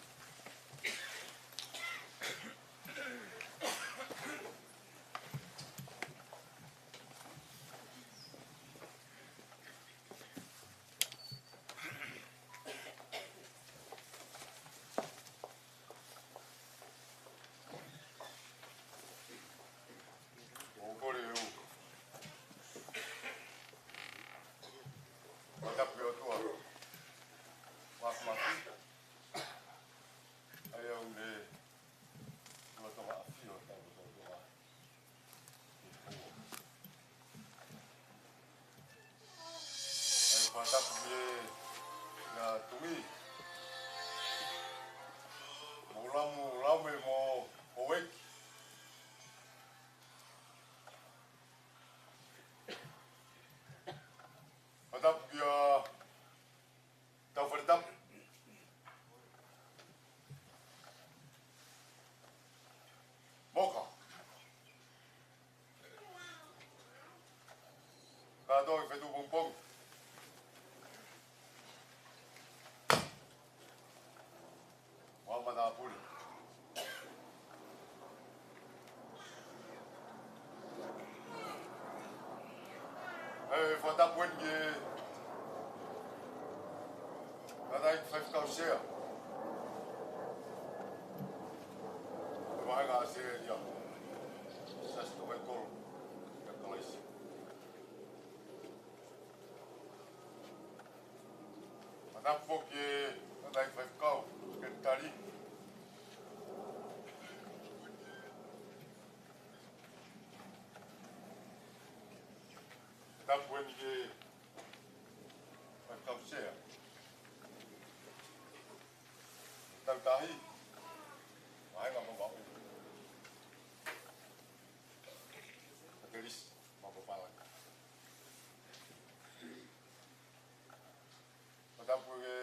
Fota buen que nada Faifekau sea. Vaha'i se ya. Sasto vai kol. Ja kalisi. Ada foke nada Faifekau que tari. Ada buen que Faifekau sea. Tahi. Vaha'i ngomong bau. Gelis mau kepala. Padahal gue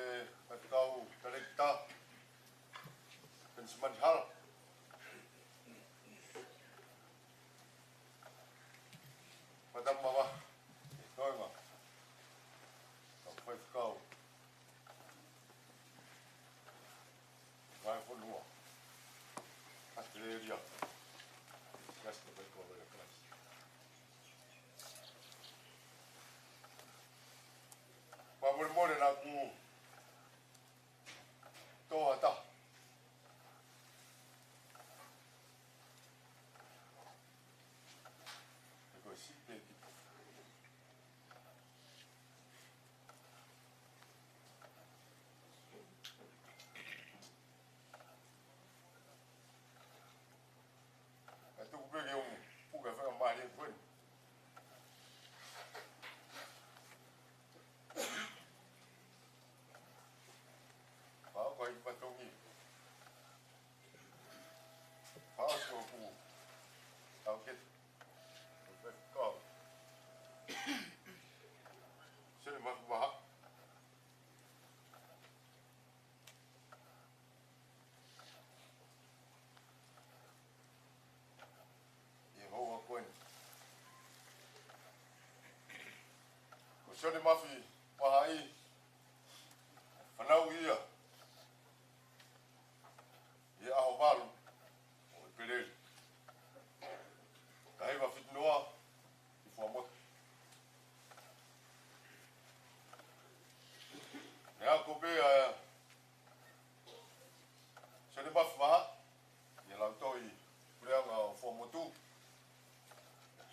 tahu dari kita pensiman hal. Padahal mama, kau enggak, kau, kau pun dua, akhirnya dia, gas tu kau boleh kelas. Mabul-mabul aku toh tak. Aku sipir. Itu pergi bukan faham mana pun. Patungi. Pasu aku. Tahu ke? Kau. Sini mah Vaha'i. Yehovah pun. Sini mah Vaha'i. Fanau ia. Ia au balu o pelele. Kai va fitnoa I fuamot. Nea ko be sene ba Vaha'i. Ia lau toi kuleanga o fuamotu.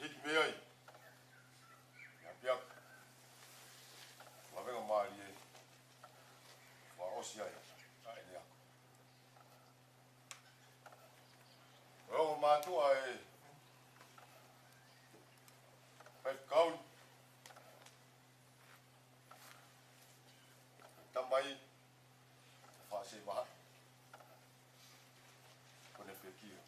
Hik me ai. Ia piak. Wavenga maari e. Wa osi ai. Ai nea. Rongo mātua e Faifekau tamai whaase Vaha'i kone pekia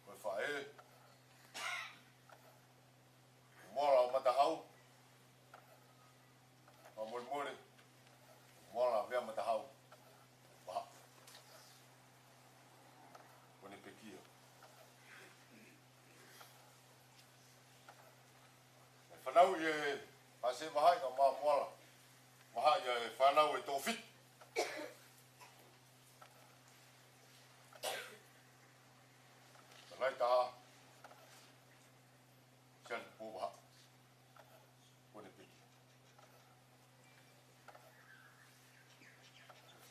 koe whae mola o matahau ma mole mola vea matahau Whanau e pase Vaha'i ka maa moala. Vaha'i e whanau e tōwhit. Tanai taha. Sian pō Vaha'i. Kone piki.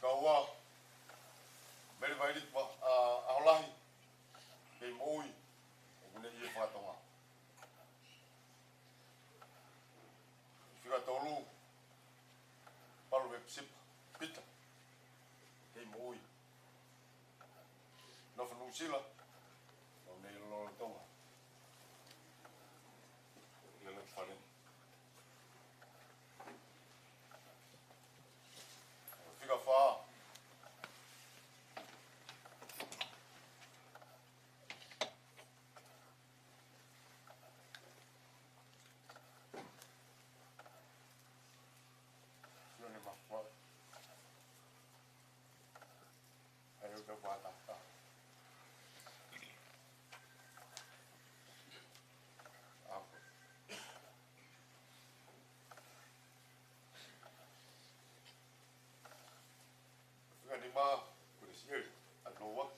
Kaua. Mere vairit aholahi. Kei moui. O kune ie whatonga. Whira tolu, palu e pisipa, pita, kei moui. Nofa nusila, o nei lolo tonga. Lele wharen. Whira wha. Lima, kuda siel, at luwag.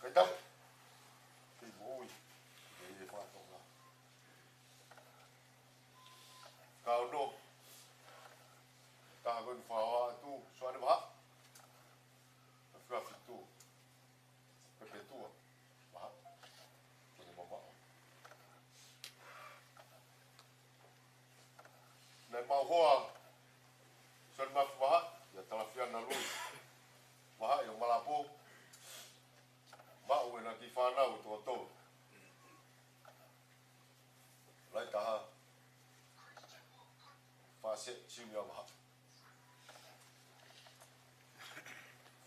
Kaya, kay buoy. ni whaoa tu, soane waha. Whiwhi tu. Pepe tua. Waha. Kone mamao. Nei mauhoa, soane mafu waha, ia talafiana lui. Waha i o malapo. Mau e na ki whanau tō tō. Lai taha. Whase siumi a waha.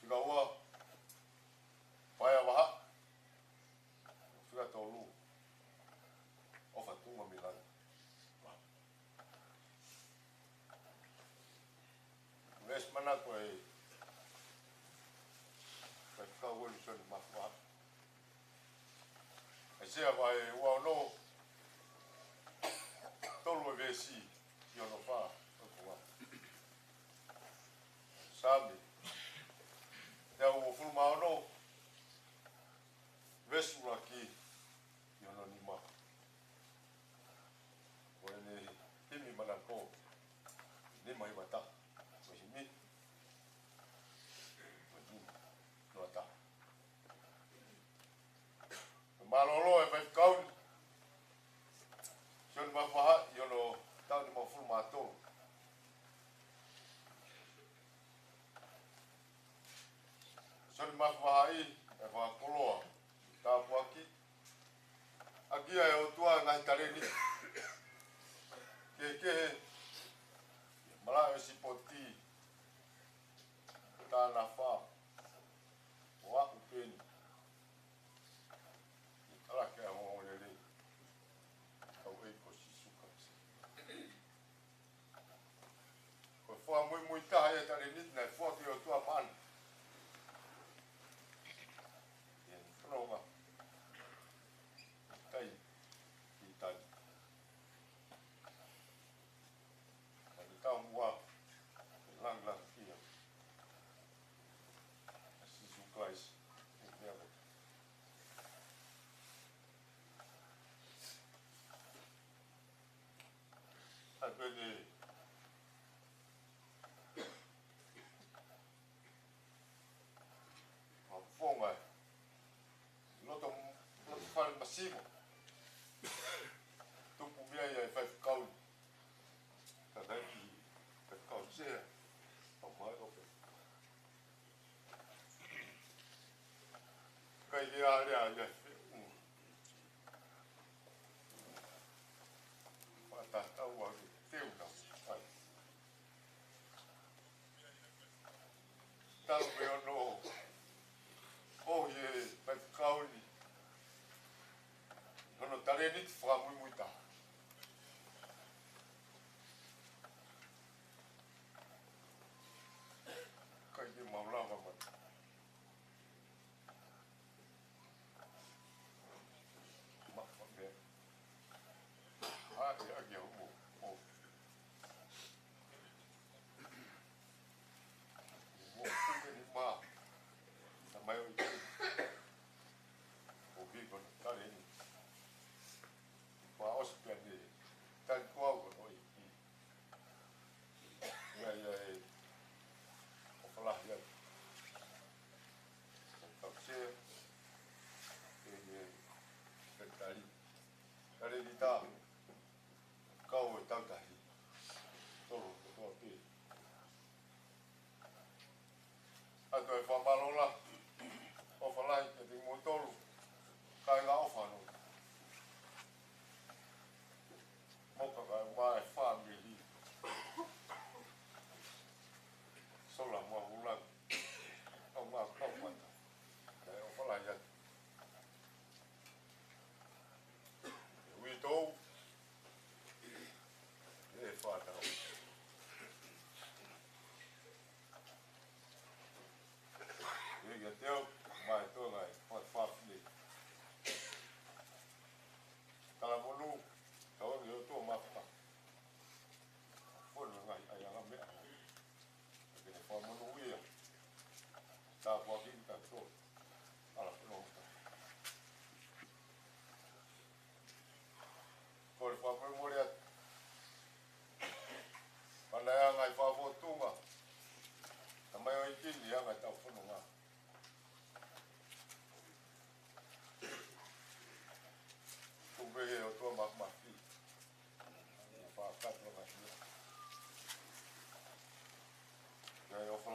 Whiga ua. Whai a waha. Whiga tō lu. Ofa tunga milana. Nges mana koe. Faifekau wani soni mafu waha. E sea vai ua no. Tolu e vesi. Io no fa. Sabe. Te au fulu mao no. Vesu aqui. Io no ni ma. Oe ne himi manako. Ni mai wata. Oe himi. Oe himi. No ata. Malolo e Faifekau. Sione mafaha, io no tau ni mafulu mato. Sione mafaha e whakoloa. Tāpu aki. Akia e o tua ngai tareni. Kekehe. Malao e sipoti. Tāna wha. O aku peni. Ala ke a hongonere. Kau e ko sisuka. Ko wha mui mui taha e tareni. Nei wha ki o tua man. Whanonga. Tai. I tai. Kani tau mua. Lang lang kia. Sisuka isi. Nea Pene fonga loto fare massimo tupu mia e Faifekau kadai Faifekau se o mai o pe kai ia pata tau a teu na ai tau me no oh ye Faifekau ni no tareni fra muy ta kai de maula mama ma me ya o o ni ma na mai o vivo tareni ma ospede tan qual noi e o falar já então você tentari tari tá kau e tau tahi toro to aqui a to e famalola o falar que tem montolo kai ga o fano moka ga mai family sola mo ulang o ma ko mata kai o falar já we do e fata e teu mai to ngai fa fa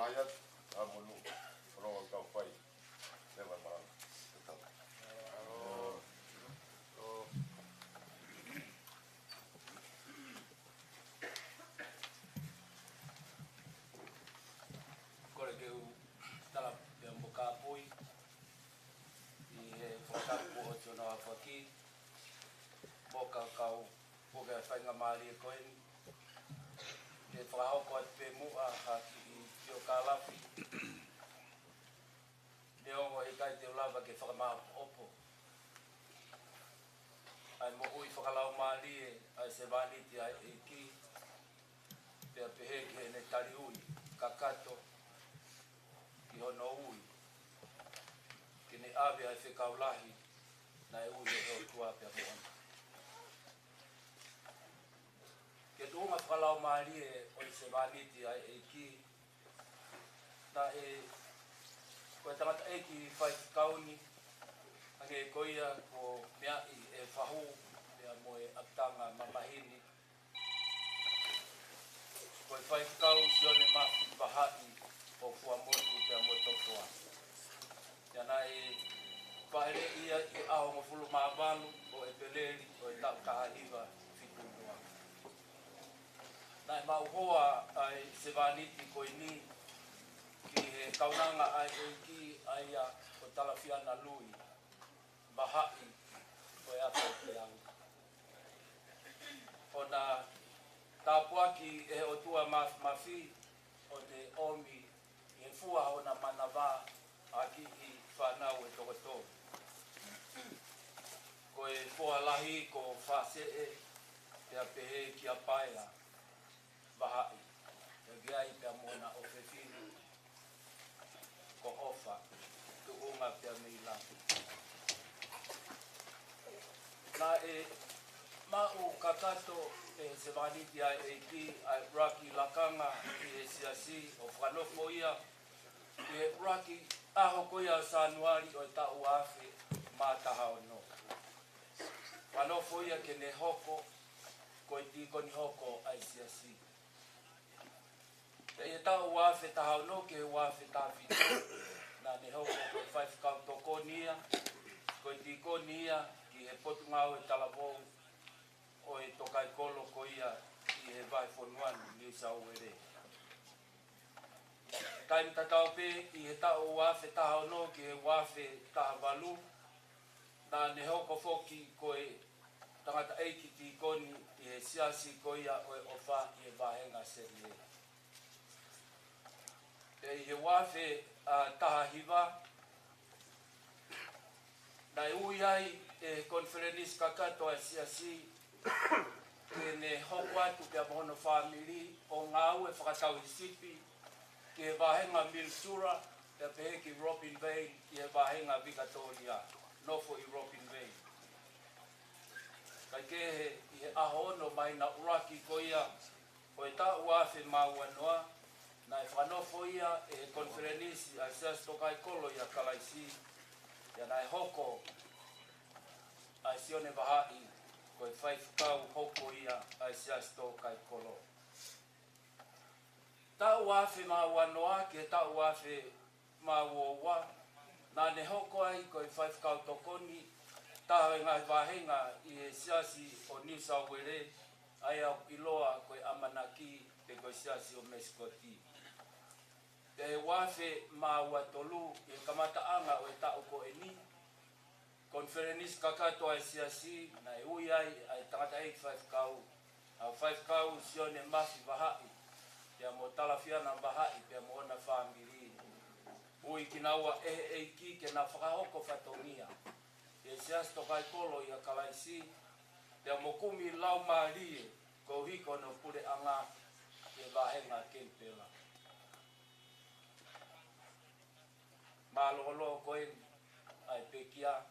mayat amunu ro ka fai le va ma kore ke u tala pe mboka pui i he whakapu o tōna whaki boka kau poka whainga maari e koeni te whakahoko at pe mua haki i tio ka lafi ne ongo e kai te ulava ke whakamaha opo ai mo ui whakalau maari e ai se vaniti ai e ki te pehe ke ne tari ui kakato ki hono ui ki ne awe ai whekau lahi na e ui e heo tua pia moana. Ke tuunga whakalau maari e o i se vaniti ai e ki na e koe tangata e ki Faifekau ni ange e koia ko mea i e whahu mea mo e aptanga mamahini koe Faifekau SIONE mafi Vaha'i o fua motu pia mo topoa. Iana e whaere ia i aho ngofulu maavalu o e peleri o e tau tahahiva whitunua. Na e mauhoa ai se vaniti koe ni ki he kaunanga ai e ki ai a o talafiana lui Vaha'i o e ato te au. Ona tāpuaki e o tua mafi o te omi e fua o na manawā aki i whanau e tokotou. Ko e fua lahi ko whase e te apehe ki a paea Vaha'i. E giai te amona o whewhiri ko ofa tu unga te amila. Na e mau kakato e se vaniti ai e ki ai raki lakanga i e siasi o whanofo ia i e raki aho koia sanuari o e tau afe mātaha o no. Whanofo ia ke ne hoko ko i tikoni hoko ai siasi. Te e tau afe taha o no ke afe tawhito na ne hoko ko i Faifekau tokonia ko i tikoni ia ki he potungau e talavou o e tokai kolo ko ia i he vai fonuanu ni sau ere. Taim tatau pe i he tau wafe taha ono ki he wafe taha walu na ne hoko foki ko e tangata eiki ti koni i he siasi ko ia o e ofa i he vahenga serie. E i he wafe taha hiva na e ui ai e konferenis kakato a siasi ke ne hoko atu ke amohono whamiri o ngā ue whakatau hisipi ki he wahenga Milsura te pehe ki Robin Bay ki he wahenga Victoria nofo i Robin Bay. Kai ke he i he ahono mai na uraki ko ia o e tau afe maua noa na e whanofo ia e he konferenisi a sias tokai kolo ia kalaisi ia na e hoko a SIONE Vaha'i ko e Faifekau hoko ia ai sias tō kai kolo. Tau afe maua noa ke tau afe maua na ne hoko ai ko e Faifekau tokoni taha ngai vahenga i e siasi o New South Wales ai au iloa ko e amanaki te ko siasi o Meskoti. Te wafe maua tolu e kamataanga o e tau ko e ni konferenis kakato ai siasi na e ui ai tangata e Faifekau a Faifekau SIONE mafi Vaha'i pia mo talafiana Vaha'i pia mo ona whamiri ui kinaua e ki ke na whakahoko whatongia e sias tokai kolo i a kalaisi pia mo kumi lau maari ko hiko no pure anga e vahenga kempela malolo koe ai pekia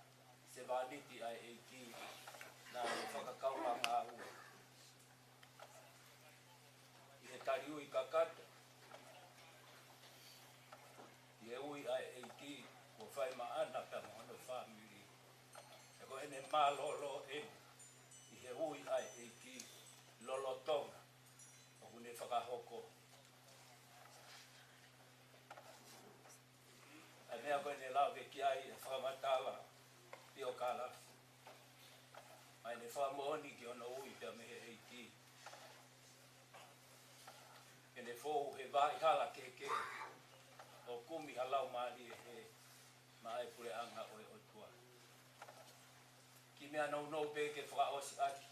se vaniti ai e ki na whakakau a ngā ua. I he tari ui kakata, i he ui ai e ki ko whai maana pia mohono whamiri. E ko ene mālolo e i he ui ai e ki lolotonga o hune whakahoko. mea koe ne lau veki ai e whamatala i o kālafi. Mai ne whamooni ki ona ui pia mehe eiti. E ne fōu he vai hala keke o kumi halau maari e he mai pure anga o e otua. Ki mea nou peke whakaosi aki.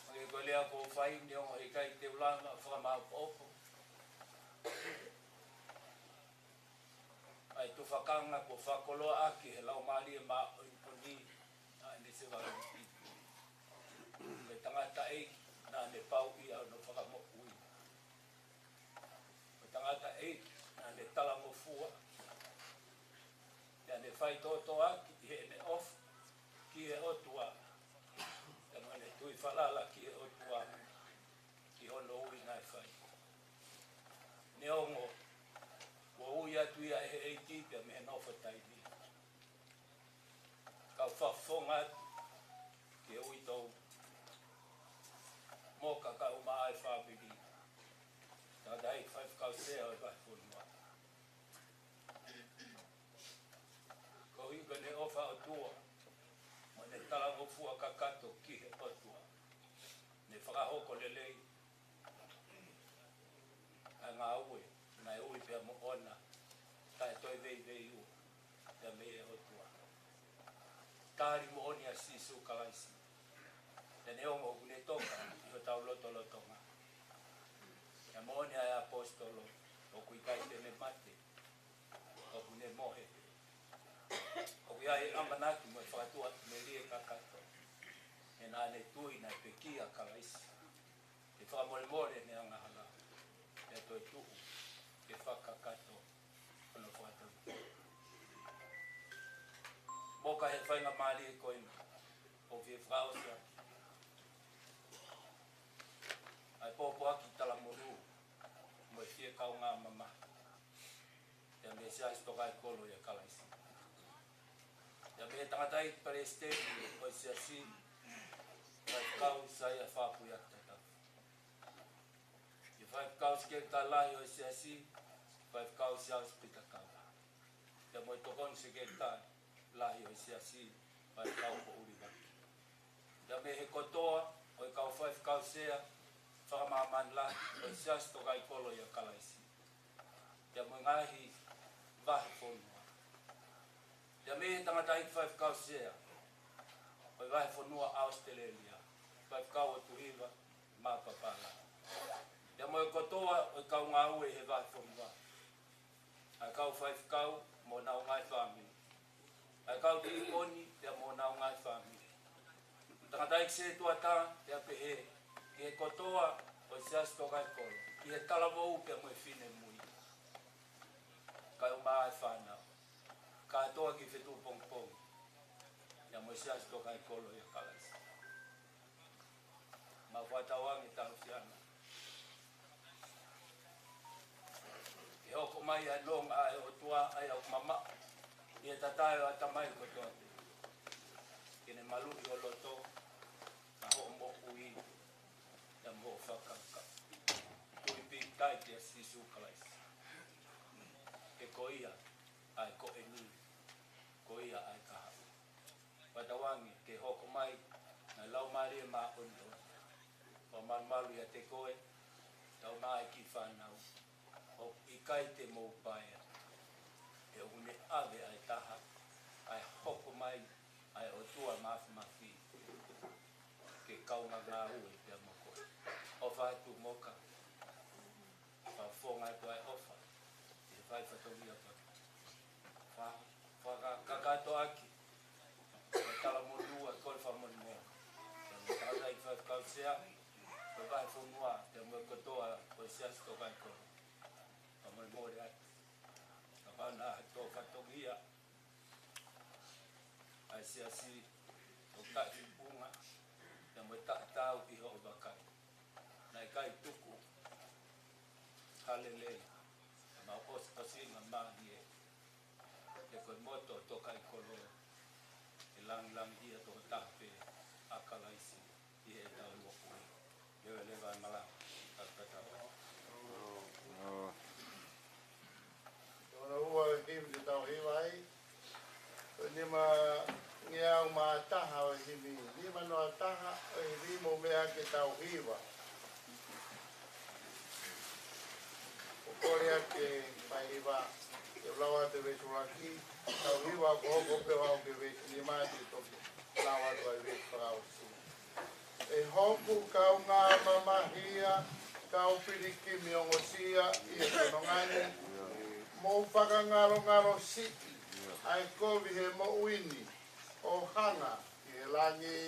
Mange koe lea ko whai ni ongo he kai te ulanga whakamau opo. Ai tu whakanga ko whakoloa aki he lau maari e maa oiponi a ne se wari. Me tangata eiki na ne pau i au no whakamokui. Me tangata eiki na ne talamofua. Ia ne whai toto aki i he ne off ki e otua. Ia mo ne tui whalala ki e otua ki hono ui nai whai. Ne ongo wo ui atu ia e eiti pia me he nofa taini. Kau whawhonga ki e ui tau moka ka uma ai whāpiri. Tā dai Faifekau sea o vai whunua. Ko inga ne ofa o tua, mo ne talango fua kakato ki he otua. Ne whakahoko lelei. A ngā ue, nai ui pia mo ona, tae toi vei u, pia me e otua. Tāri mo oni a sisu kalaisi. Te ne ongo kune toka, i o tau lotonga. E moone ai apostolo, o kui kai tene mate, o kune mohe. O kui ai amanaki mo e whakatua me rie kakato. E nā ne tui nai pekia kalaisi. E whakamore ne anga hala. E toi tuhu, e whakakato, ono whakatau. Moka he whainga maari e koina, o fie whaosia. Ai popo aki tala moru, mo e fie kau ngā mama. Ia me se ais tokai kolo ia kalaisi. Ia me tangatai pare stegi, o se asi, Faifekau sai a whapu ia tatau. Ia Faifekau ske ka lahi o se asi, Faifekau se aus pitakau. Ia mo e tokon se ke ka lahi o se asi, Faifekau po uri waki. Ia me he kotoa, o e kau Faifekau sea, whakamaman la, o sias tokai kolo ia kalaisi. Ia mo ngahi vahi whonua. Ia me tangatai Faifekau sea, o vahi whonua Australia. Faifekau o tuhiwa, mapapala. Ia mo e kotoa, o kau ngā ue he vahi whonua. Ai kau Faifekau, mo nau ngai whami. Ai kau te ikoni, ia mo nau ngai whami. Tangatai se tuata, ia pehe, ki he kotoa o sias tokai kolo. Ki he talavo upe mo e whine mui. Kai o maa e whanau. Ka atoa ki whetu pongpong. Ia mo e sias tokai kolo ia kalaisi. Ma whatawangi tau siana. Ki hoko mai a long a e o tua ai au mama. Ia tatai o atamai kotoa. Ki ne malui o loto. Na ho mo ui. Ia mo whakaka. Tui pi tai te a sisu kalaisi. E ko ia, ai ko e ni. Ko ia ai kaha. Watawangi, ke hoko mai, na lau maari e maa ondo. O malu ia te koe, tau mai ki whanau. O i kai te mou paia. E une ave ai taha, ai hoko mai, ai o tua mafi. Ke kaunga ngā ue pia moko. O whaitu moka. Whawhonga e koe ofa. E whai whatongia paka. Whakakato aki. E tala monua e koe whamoni moa. E tala i Faifekau sea. E whai whonua. E mua kotoa o sias tokai koe. Whamoni mōre ati. Ka whana tō whatongia. Ai siasi. O kai punga. E mua tau i ho wakai. Nai kai tuku. Halelei. Ma osinga mahi e. E koe moto tokai kolo. E lang ia toko tape. Akalaisi. I e tau moku. Lewa malang. Takatawa. hiva. Okole ake mai hiva e lawa te vesuraki tau hiva ko hoko pe wau ke vesi ni mai te toki lawa te vai vesi whakau si. E hoku kau ngā mamahia kau piriki miongosia I e konongani mo whakangaro siki ai kovi he mo uini o hanga I e langi.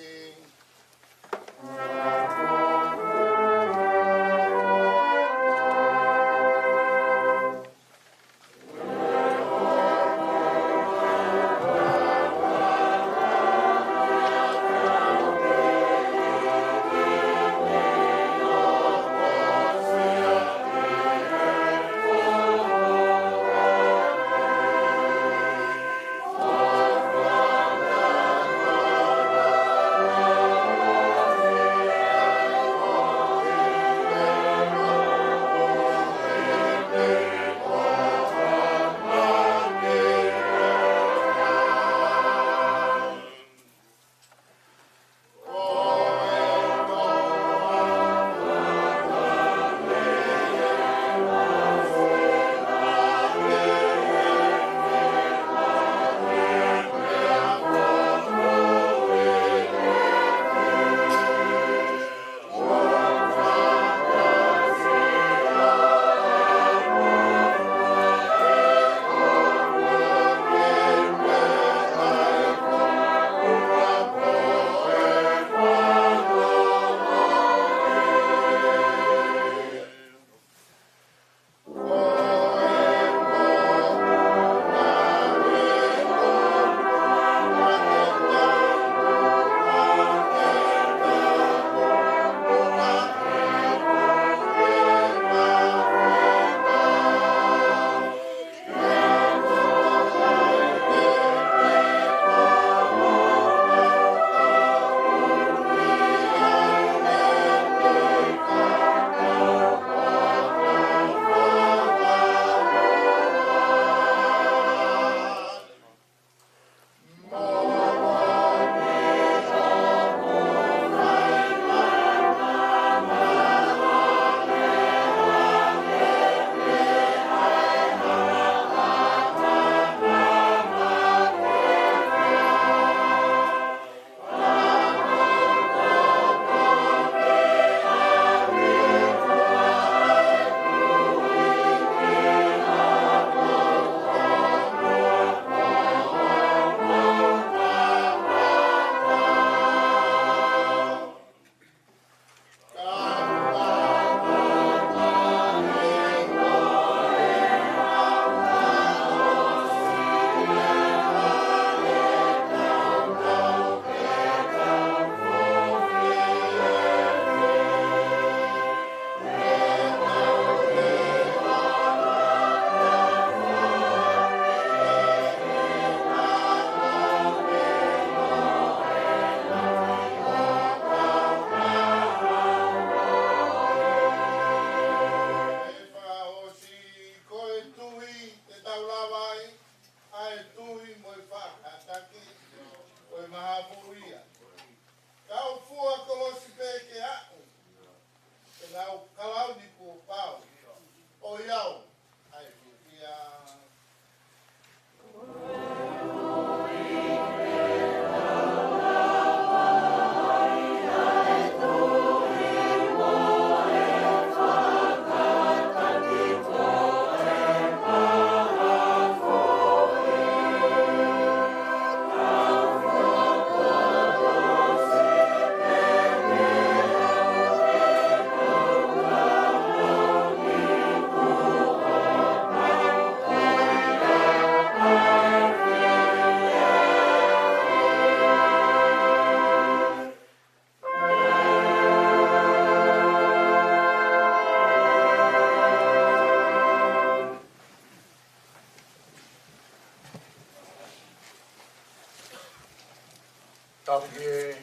Tauke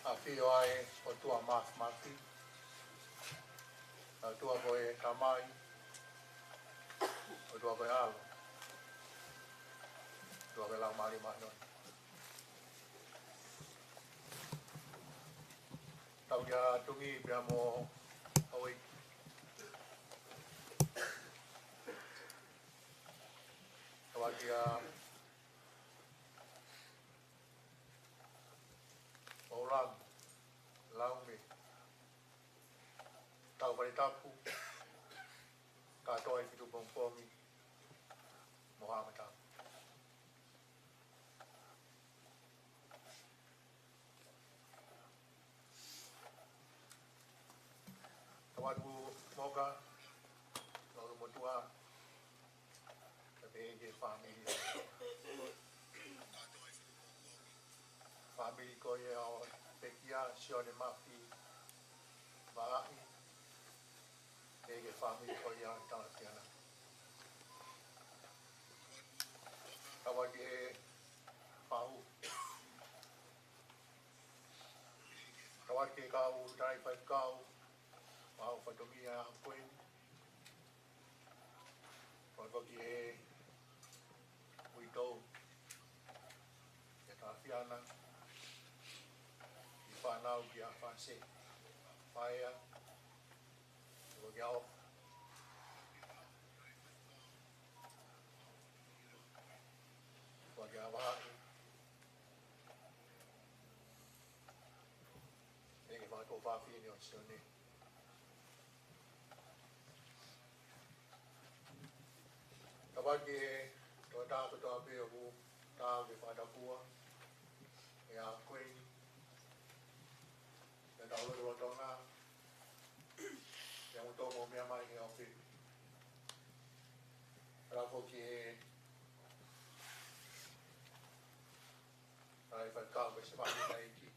a whio ai o tua mati, a tua koe kamai, o tua koe alo, tua koe lau mari mai noi. tau ia tungi pia mo oi. Tau ia orang laumi tau pai tapu katoa i fitu pongpongi mohamata. Tawadu moga lalu motua tapi dia family ko ia pekia SIONE mafi Vaha'i ke family ko ia talatiana. Tawadi pau tawadi kau dari Faifekau mau fatomia kuin bagi wito ya talatiana ifanau dia fase fire bagi au bagi Vaha'i ini mau tu fafi ni SIONE. Bagi toda toda behu tahu pada kuah ya kuin dan tahu dua dona yang untuk mau miamai ni opi rapo ki Faifekau bersama lagi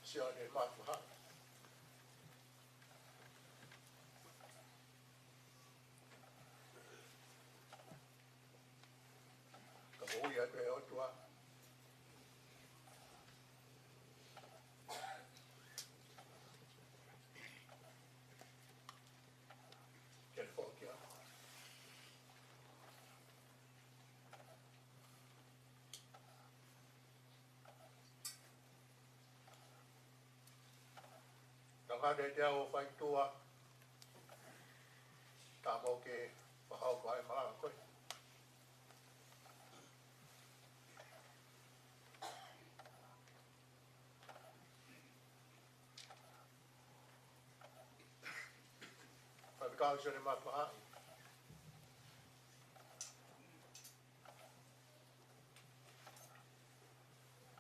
SIONE mat. Oh ya, saya tua. Jadi fokus. Kalau ada jauh fight tua, tak mau ke Vaha'i kau malah kau. Faifekau SIONE mat Vaha'i.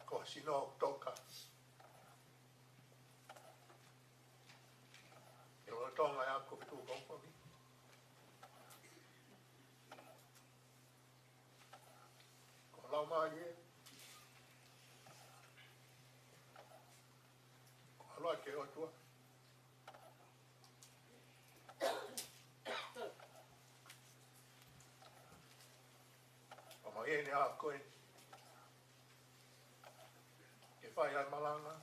Kau sino toka. Yang tonga yang aku betul kompon. Kau lama dia. Kau luar ke tua. Ini aku ini fai ai malanga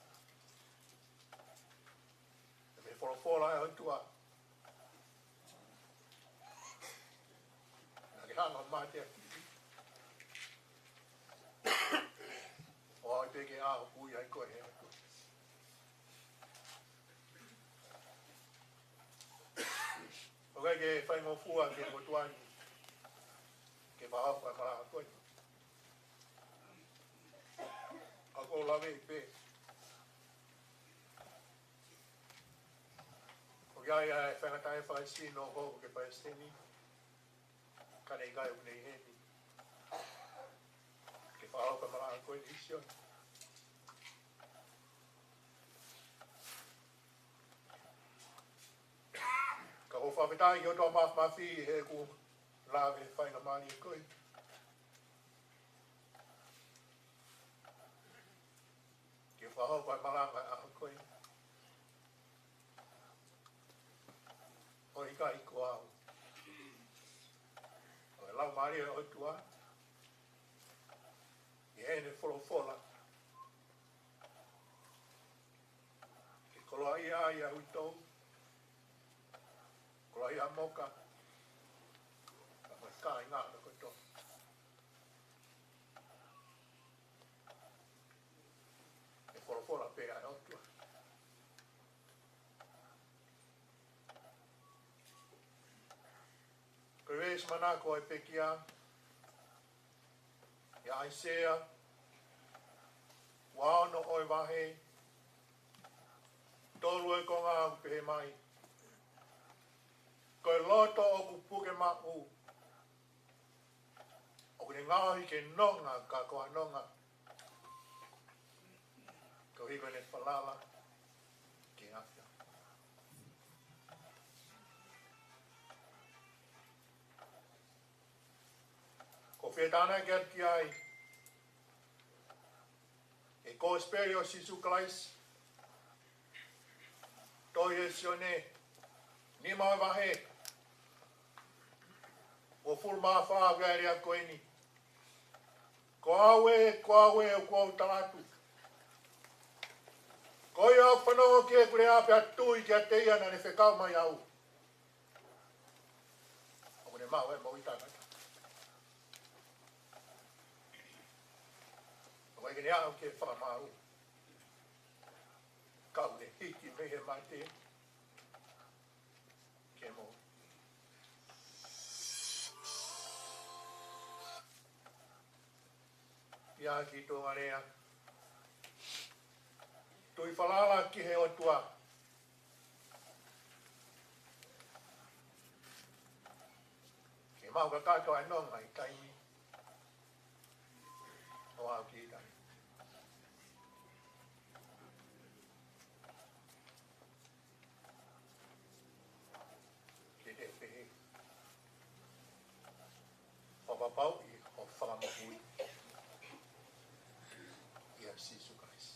me folo ai tua na hanga mate o te ke a ku ai ko he o ke fai mo fu ke mo tuani ke ba fa mala ko ako lave pe o ya fa ta fa si no ho ke pa steni kane ga u nei he ke fa fa mala ko ni SIONE ka o fa ta yo to ma fi he ku lave fa na mani ko Vaha'i vai malanga a koe. O ika iko au. O e lau maria o tua. I hene fola. Ke koloa ia ia uitou. Koloa ia moka. Ka mai ka inga na koe tō. Grace Manako e Pekia, ia Isaiah, Waono oi Vaha'i, tolu e konga au pehe mai. Koe loto o kupuke ma'u, o kune ngahi ke nonga ka koa nonga. Ko hiko ne falala ke afia. Ko whetana ke ati ai, e ko esperio sisu klais, toi e SIONE, ni mai Vaha'i, o full maa whaa gari a koeni. Ko awe, o kua utalatu. Ko ia au whanongo ki e kure ape atui ki a teia na ne whekau mai au. O kune mau e mau i tātata. O kai kene au ki e whamau. Kau ne hiki mehe mai te. Ke mo. Ia ki tō ngarea. Tui whalala ki he o tua. Ke mau ka kātou ai nonga i taimi. O au ki i taimi. Ke te pehe. O papau i o whamahui. Ia sisu kais.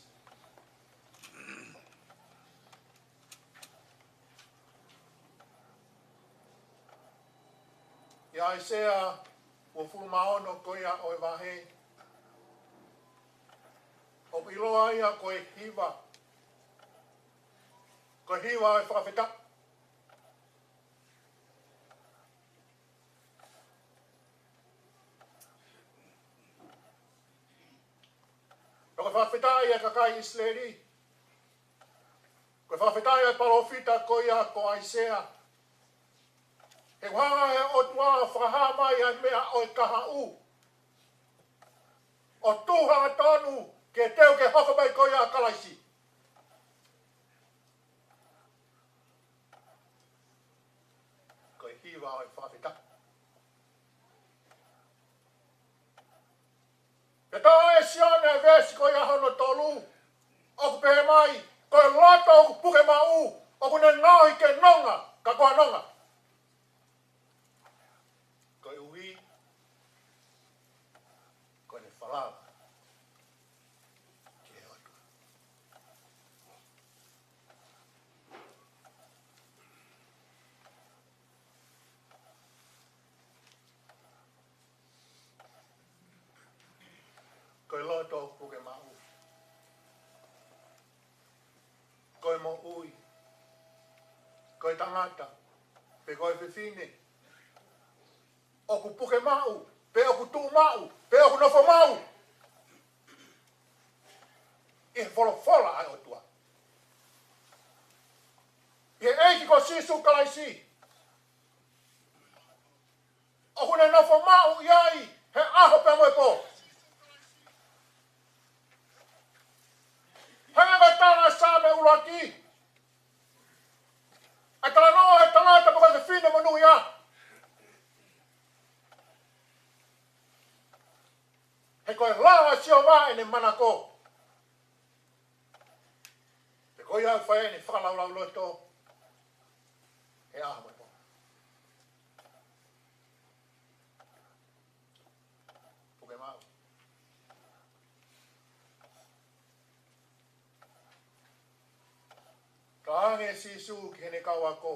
Ia Isaiah o fulmaono koia o e Vaha'i. O piloa ia koe hiva. Koe hiva e whawheta. Koe whawheta ia kakai Isleri. Koe whawheta ia palofita koia ko Isaiah. He whanga he o tua whaha mai a mea o e kaha u. O tūhanga tonu ke teo ke hoka mai koe a kalaisi. Koe hiwa o e whawhita. Ke tō e SIONE e vesi koe a hono tolu. O ku pehe mai, koe loto o ku puke mau. O ku ne ngahi ke nonga, ka koha nonga. Koe loto o puke mau. Koe mo ui. Koe tangata. Pe koe whiwhine. O ku puke mau. Pe o ku tū mau. Pe o ku nofo mau. I wholofola ai o tua. I eiki ko sisu kalaisi. O ku ne nofo mau iai. He aho pe moe po. Hanga tana same ulaki. Atala no he tangata paka se fine manu ia. He koe lawa sio wa ene manako. He koe au whae ne whakalau loto. He aha mai po. Puke mau. Ka ange sisu ki hene kaua ko.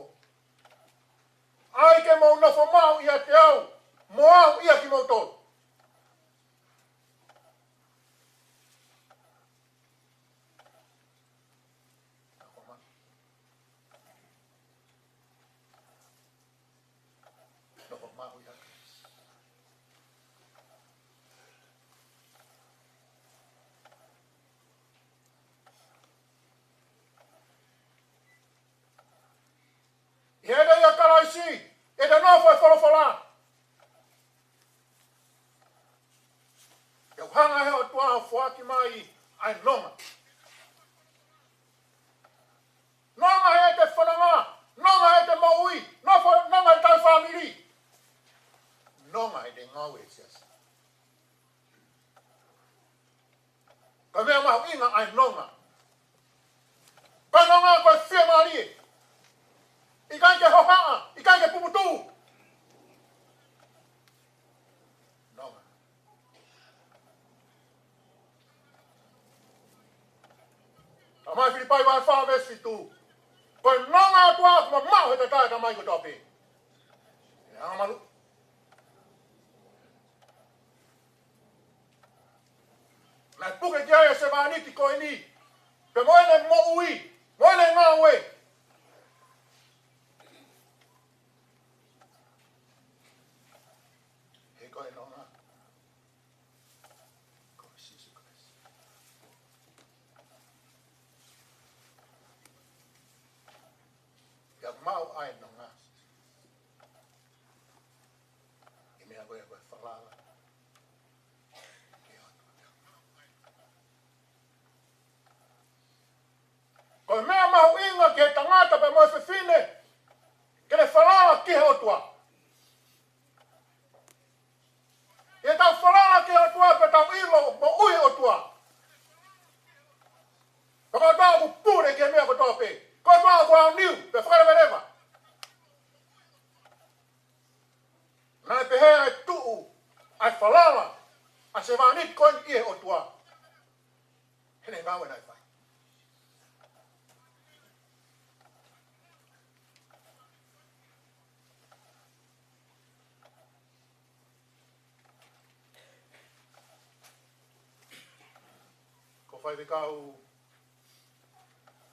Ai ke mau nofo mau ia te au. Mo au ia ki mau tolu. Nofo mau ia. Heda ia karaisi, e te nofo e wholofola. ai nonga. Nonga e te whananga, nonga e te maui, nonga e tau whamiri. Nonga e te ngau e siasa. Ka mea mahu inga ai nonga. Ka nonga koe whia marie. I kai ke hohaa, i kai ke puputu. Nonga. Ta mai Filipai vai whawesi tu. Koe nonga atua kuma mau he te tae ta mai ko tope. E hanga malu. Nai puke ki aia se maaniti koe ni. Pe moene mo ui, moene ngā ue. He koe nonga. Koe sisu Christ. Ia mau ai nonga. I mea koe koe whalala. Koe mea mahu inga ki he tangata pe moe whiwhine. Ke le whalala ki he otua. E tau whalala ki he otua pe tau ilo mo ui otua. Pe koe tau ku pure ki he mea ko tope. Koe tau ku au niu pe whakarewereva. Nai pe hea e tuu ai whalala. A se whanit koe i he otua. Hene ngawe nai whai. Faifekau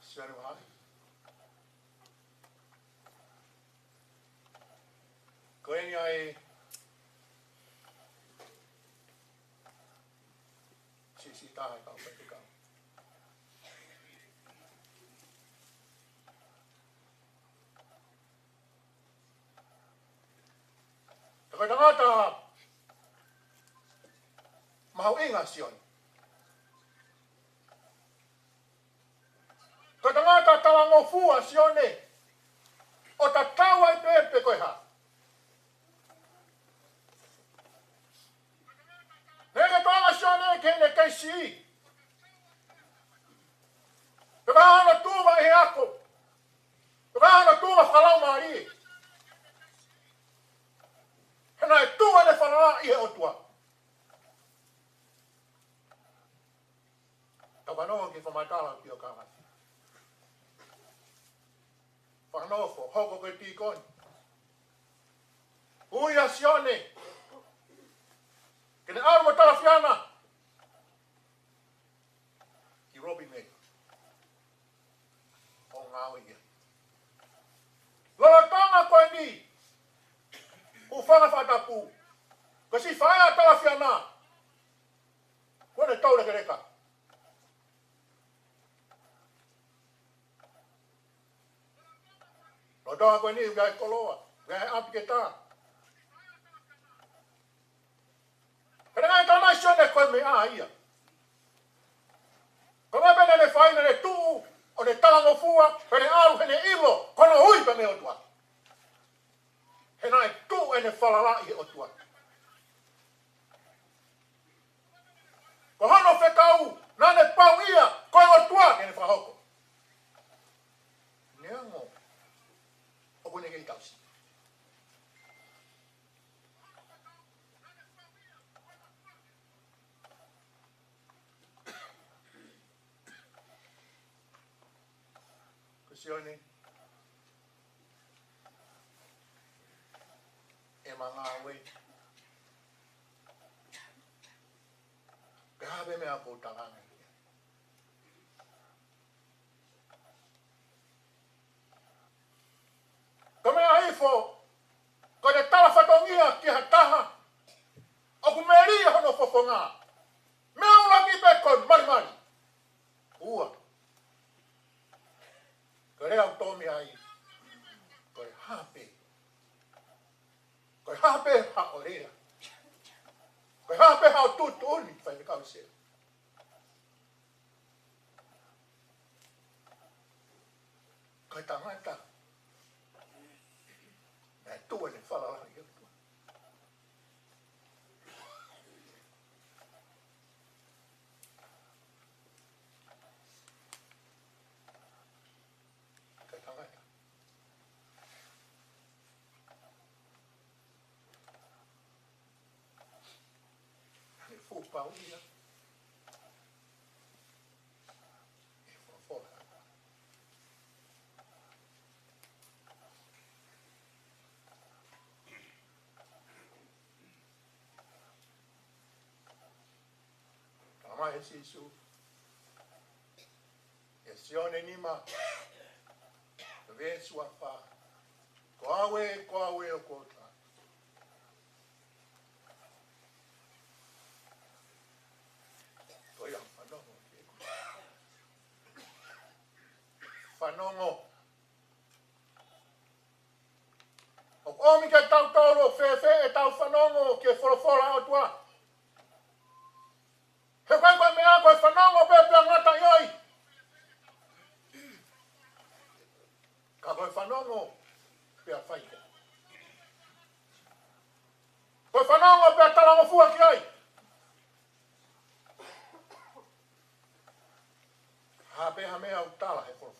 SIONE Vaha'i. Ko eni ai si taha kau Faifekau. Koe tangata mahu inga SIONE. Koe tangata tawangofua SIONE. O ta tawa i pepe koe ha. Nege toanga SIONE ke ne keisi. Te kahana tuva i he ako. Te kahana tuva whalau maari. Hena e tuva ne whalala i he otua. Tawanoa ki whamatala ki o kahasi. Whanofo, hoko koe tīkoni. Ui a SIONE. Kene aruma tarafiana. Ki robi mei. O ngāwe ia. Loratanga koe ni. U whanga whatapu. Ka si whaia tarafiana. Kone tau reka reka. Lo doa koe ni ugai koloa, ugai api ke tā. Kena ngai tāmai SIONE koe me a ia. Ko me pene ne whaina ne tuu, o ne talangofua, pene aru hene ilo, kono hui pe me otua. Hena e tuu e ne whalala i otua. Ko hano whekau, nā ne pau ia, koe otua ke ne whahoko. Neango. Opo ne kei tausi. Ko SIONE e manga awe. Ka habe mea kou tanganga. Ka mea haifo, ko te tala whatongia ki ha taha, o ku meria hono whofonga. Mea ulaki pe koe mari. Ua. Ko rea utomi ai, koe hape. Koe hape ha orea. Koe hape ha o tutu uni, Faifekau se. Koe tangata. Nai tua ne whala i tua. Koe tangata. Ne fūpau ia. E whawhora. Tama e sisu. E SIONE nima. Ve sua wha. Ko awe o kota. Ko ia whanongo. Whanongo. O omi ke tau toro whewhe e tau whanongo ke whorofora o tua. He koe mea koe whanongo pepe ngata ioi. Ka koe whanongo pea whaike. Koe whanongo pea talango fua ki ai. Hapeha mea utala he whorofora.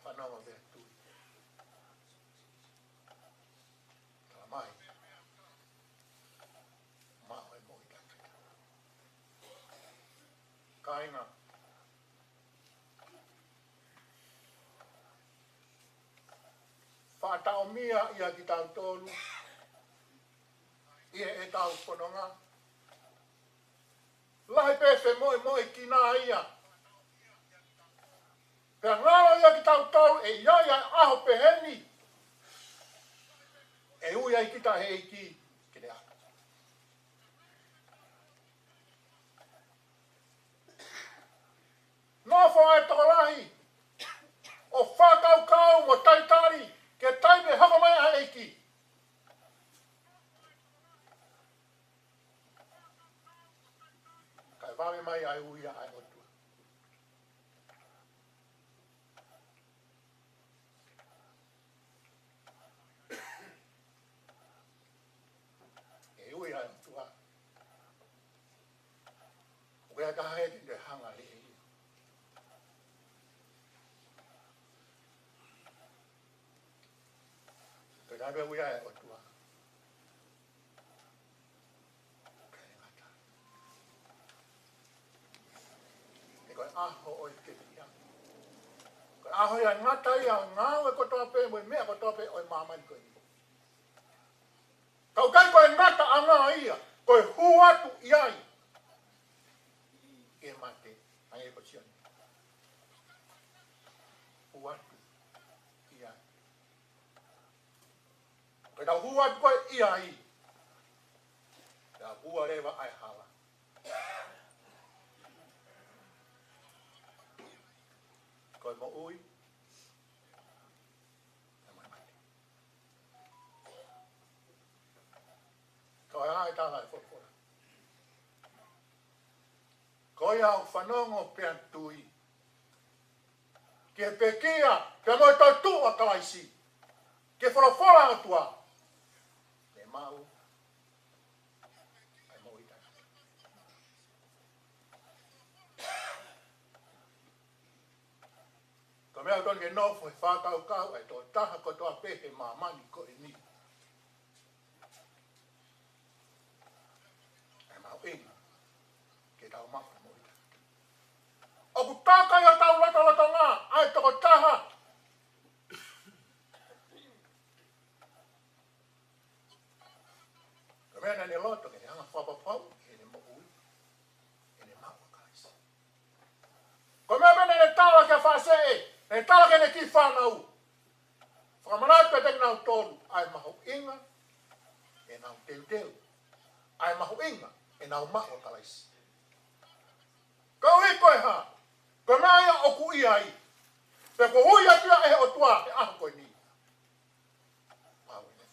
Whanongo pea tui. Talamai. Mao e moi taka. Kainga. Whātao mia ia ki tau tolu. Ia e tau whanonga. Lahi pepe moi ki nā ia. Pea ngalo ia ki tau tolu e iai aho peheni. E ui ai kita he iki. Kene aka. Nofo ai tokolahi. O whakau mo taitari. Ke taipe hako mai a eiki. Kai wame mai ai uia ai otua. E ui ai otua. Wea kahe ki te hanga le e. Kai ui ai otua. Aho o te ia. Koe aho ia ngata ia ngāwe kotoa pe mo mea kotoa pe o mamani koe ni. Kau kai koe ngata a ngā ia. Koe huatu iai. E mate. Ai e ko SIONE. Huatu iai. Koe tau huatu koe iai. Tau hua rewa ai hala. Koe mo ui. E mai mate. Koe hae tāna e whokora. Koe au whanongo pēn tui. Ke pekea, ke moi tau tua kalaisi. Ke whorofora atua. Me mau. Ai mo ita. Ko mea utoni ke nofo e whākau kau ai tō taha ko toa pehe mamani ko e ni. Ai mau inga. Ke tau mako mo ita. Oku tākai o tau loto ngā. Ai toko taha. Ko mea nani loto ke hanga whapapau. E ne mo ui. E ne mau kaisi. Ko mea mene ne tāla ke whase e. E tāla ke ne ki whanau. Whakamanai pe te nau tōru. Ai mahu inga. E nau teu. Ai mahu inga. E nau mahu kalaisi. Kau i koe ha. Ko mea ia oku ia i. Pe ko hui atua e o tua. E aho koe ni. Mau e ne.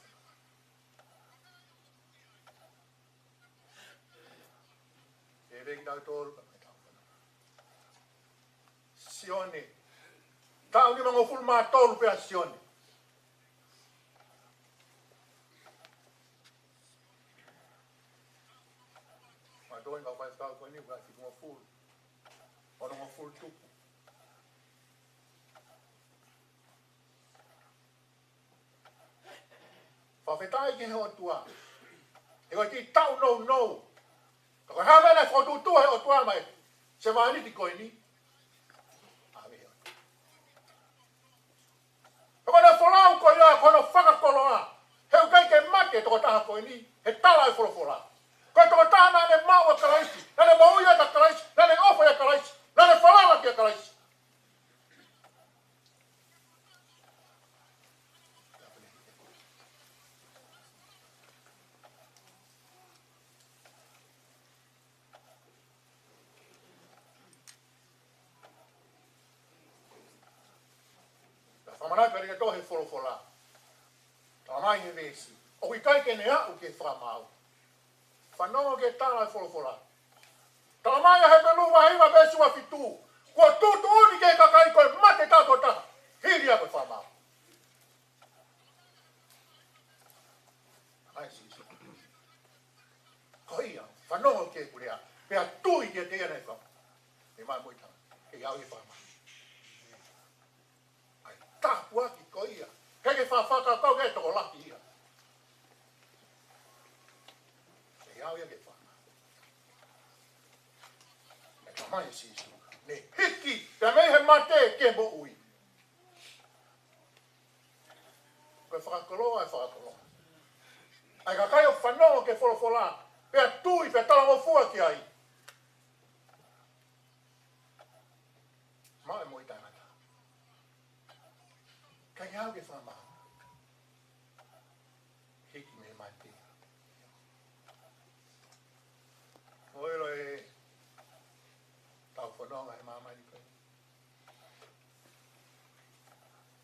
E reki nau tōru. SIONE. Tau ni mga full matol pe SIONE. Matol ka Faifekau ko ni ba si mo full. Ono mo full tupu. Faifekau ke ho tua. E ko ti tau no. Ko ha me na foto tua o tua mai. Se va ni ti ko ni. Kono folau ko ia kono whakakoloa. Heu kai ke mate toko taha koe ni. He tala e wholofola. Koe toko taha nane mau a karaisi. Nane mau ia ta karaisi. Nane ofa ia karaisi. Nane whalawa kia karaisi. Whamanai pere ke tohe wholofola. Tamai he vesi. O i kai ke ne au ke whamau. Whanonga ke tala e wholofola. Tamai he pelu wahiwa besu a fitu. Kua tutu uni ke kakai koe mate tako taha. Hiri a koe whamau. Ai sisi. Ko ia, whanonga ke kurea. Pea tui ke te ane whamau. E mai moitanga. Ke au i whamau. Tapua ki ko ia. Kege whawhaka kau ke toko laki ia. Se iau ia ke whama. E kamai sisu. Ne hiki, te mei he mate ke mo ui. Koe whakakoloa e whakakoloa. Ai ka kai o whanonga ke wholofola. Pea tui, pea talango fua ki ai. Mai mo i tangata. Kai au ke whama. Hiki me mate. Oiro e tau whanonga he mamani koe.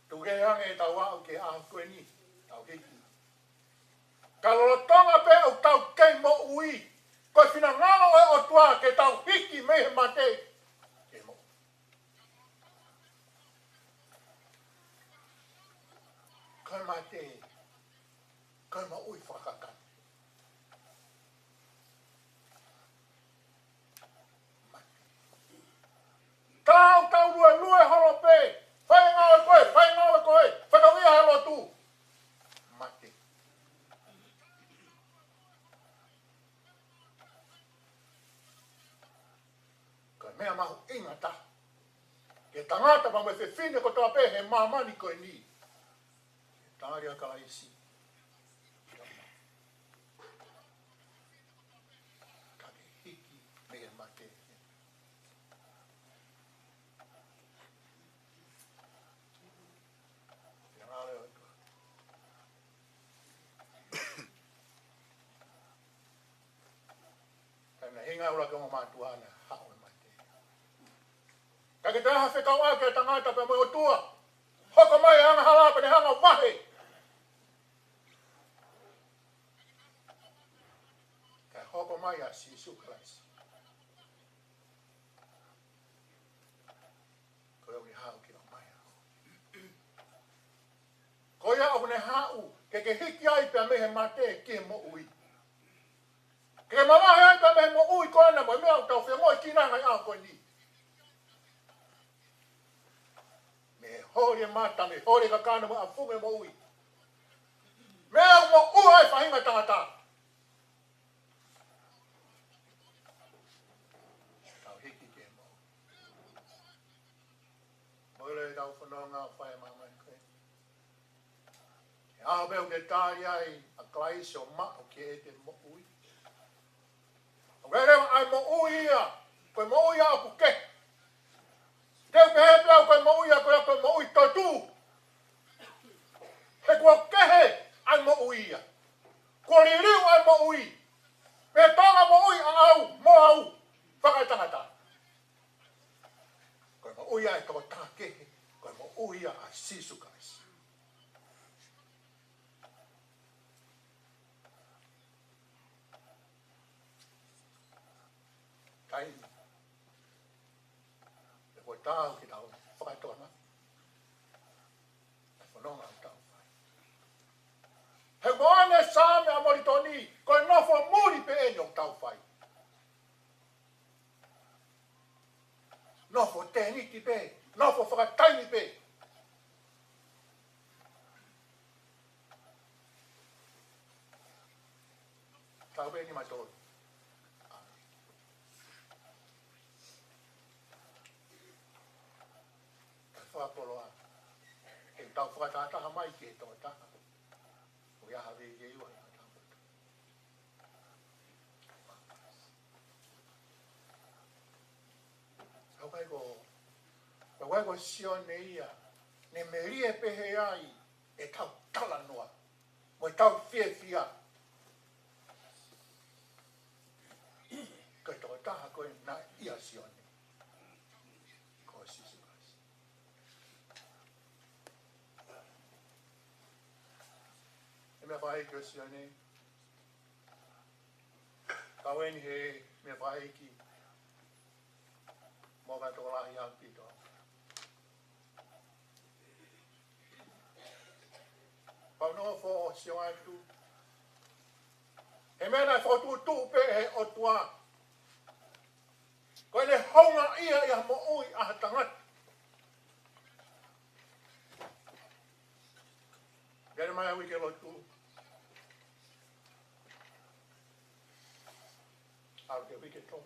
Tuke hange tau au ke aho koe ni. Tau hiki. Ka lolotonga pe au tau kei mo ui. Koe whina ngalo e o tua ke tau hiki me he mate. Ke mo. Koe mate. Koe mo ui whakakan. Tau lue holo pe. Whai ngau e koe. Whakawia halo tu. Mate. Koe mea mahu ingata. Ke tangata pa me whiwhine ko toa pe he mamani koe ni. Tāri a kalaisi. Kake hiki me e mate. Ia ngāle o tua. Kai mea hinga ula ke mo mātuana hao e mate. Kake te aha whekau ake tangata pe mo o tua. Hoko mai hanga halapa ne hanga wahe. Hoko mai a sisu Christ. Koe au ni hau ki o mai au. Koe au ne hau ke hiki ai pia mehe mate ke mo ui. Ke mamahe ai pia mehe mo ui koe na mo mea au tau whea moi ki nanga i au koe ni. Me hori e mata, me hori ka kāna mo a fume mo ui. Mea au mo ui ai whahinga tangata. Oile tau whanonga whae mamai koe. E aho beo ke tāri ai a klaisi o mao ke e te mo ui. O rerewa ai mo ui ia, koe mo ui a puke. Teu ke he plau koe mo ui a koe mo ui toi tū. He kua kehe ai mo ui ia. Kua ririu ai mo ui. Me tonga mo ui a au, mo au. Whakai tangata. Koe mo ui ai toko tākehe. Koe mo ui a sisu Christ. Kai. E koe tāu ki tau. Tau pe ni matolo. Fa polo a. E tau whakatata mai ke tō taka. O ia hawe ke iwa i tau. Kau ko SIONE ia. Ne meri e pehe ai. E tau tala noa. Mo e tau fia. Kai tō taha koe na ia SIONE. Ko sisi kasi. E mea whae ki o SIONE. Kau eni he mea whae ki. Mo ka tō lahi au pito. Pau no fo o sio atu. E mea nai whautu tu pe he o tua. Koe ne honga ia mo ui aha tangata. Gare mai au i ke lotu. Au te wike tō.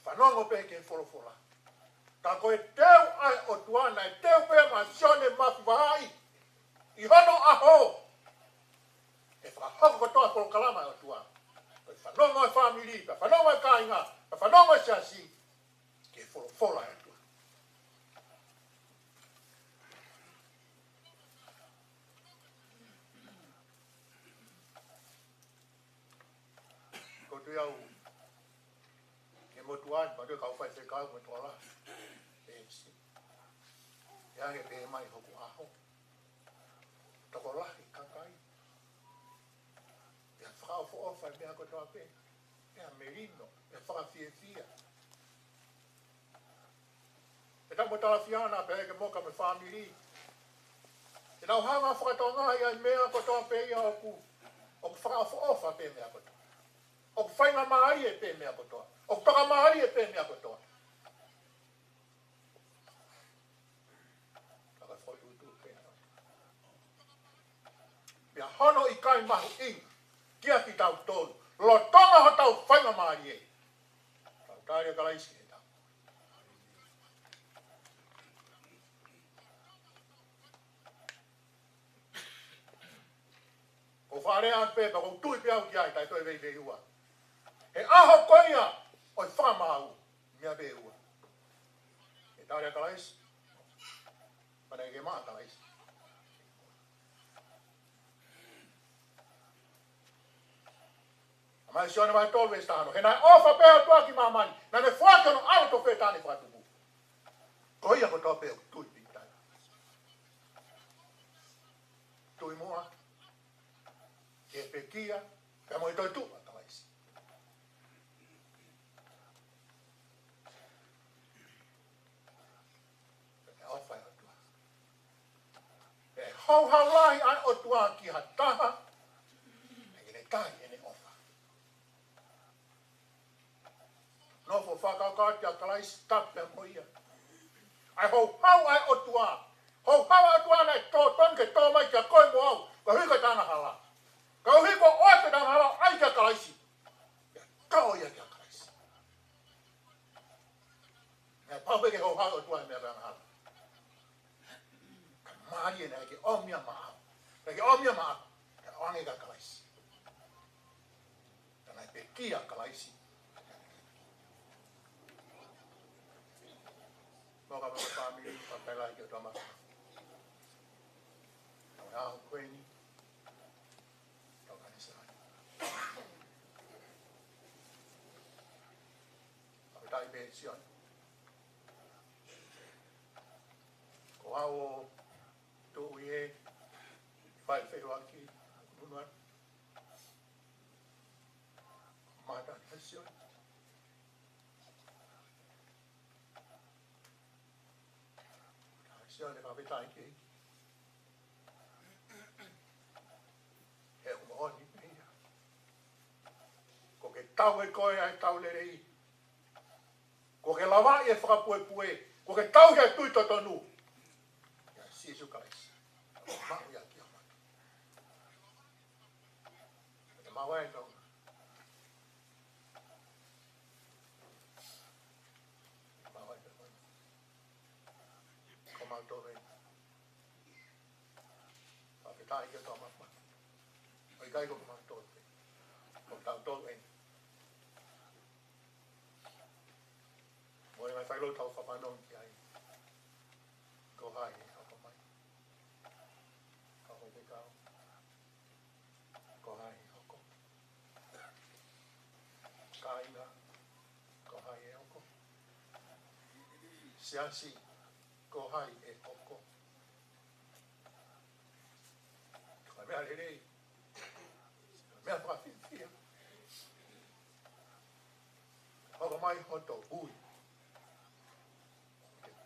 Whanongo pe ke wholofola. Ka koe teu ai o tuana, e teu pe ma SIONE ma Vaha'i. I hono aho. E whakahoko katoa kolo kalama o tuana. Koe whanongo e whamiri, ka whanongo e kāinga, ka whanongo e siasi. Ke wholofola e tuana. Ko tu iau. Ke motuan, pa tu kau Faifekau mo tuala. Ia he pe mai hoku aho. Toko lahi kakai. Ia whakao fo ofa i mea kotoa pe. Ia merino. Ia whakawhiawhia. E tamo tala whiana pe eke moka me whamiri. E nau hanga whakatoa ia i mea kotoa pe ia oku. Oku whakao fo ofa pe mea kotoa. Oku whainga maari e pe mea kotoa. Oku toka maari e pe mea kotoa. Pia hono i kai mahu inga. Kia ki tau tolu. Lo tonga ho tau whainga maari e. Tau tāria kalaisi e tau. Ko wharea an pepa, ko tui pia uki ai, tai toi vei vei ua. He aho koia, oi whamau, mea vei ua. E tāria kalaisi. Pana e ke maa kalaisi. Mai SIONE vai tolu esta ano. He nai ofa peo tua ki mamani. Na ne fuake no auto fe tani whatuku. Koia ko tō peo tui pitai. Tui mua. Ke pekia. Pea moi toi tua kalaisi. Pea ofa e o tua. Pea hau lahi ai o tua ki hataha. Ege ne tai ene ofa. No fo whakakati a kalaisi tape moia. Ai hou hau ai o tua. Hou hau ai o tua nei tō tonke tō mai kia koe mo au. Ka hiko tāna hala. Ka hiko oe tāna hala ai kia kalaisi. Ia kao ia kia kalaisi. Nea pāpeke hou hau o tua e mea tāna hala. Ka maari e nei ke omia maa. Ka ke omia maa. Ka oange ka kalaisi. Ka nai pekia kalaisi. Moga mo family papela ke toma. Ora koeni. Toka ni sa. Ai be SIONE. Ko ao to ye Faifekau aki bunwa. Mata SIONE. SIONE ka vitai ki. E uma oni pia. Ko ke tau e koe ai tau lerei. Ko ke lawa e whakapue. Ko ke tau he tui totonu. Ia sisu kalaisi. Mau ia ki amata. Maweno. Maweno. Komandore. Papitai ke toma. Oi kai ko komandore. Komandore. Moi mai fai lo tau whapanong ki ai. Ko hai, hapa mai. Ka Faifekau. Ko hai, hoko. Ka inga. Ko hai e hoko. Siasi. Ko hai e hoko. Ka mea lelei. Mea whawhiwhia. Hoko mai hoto ui.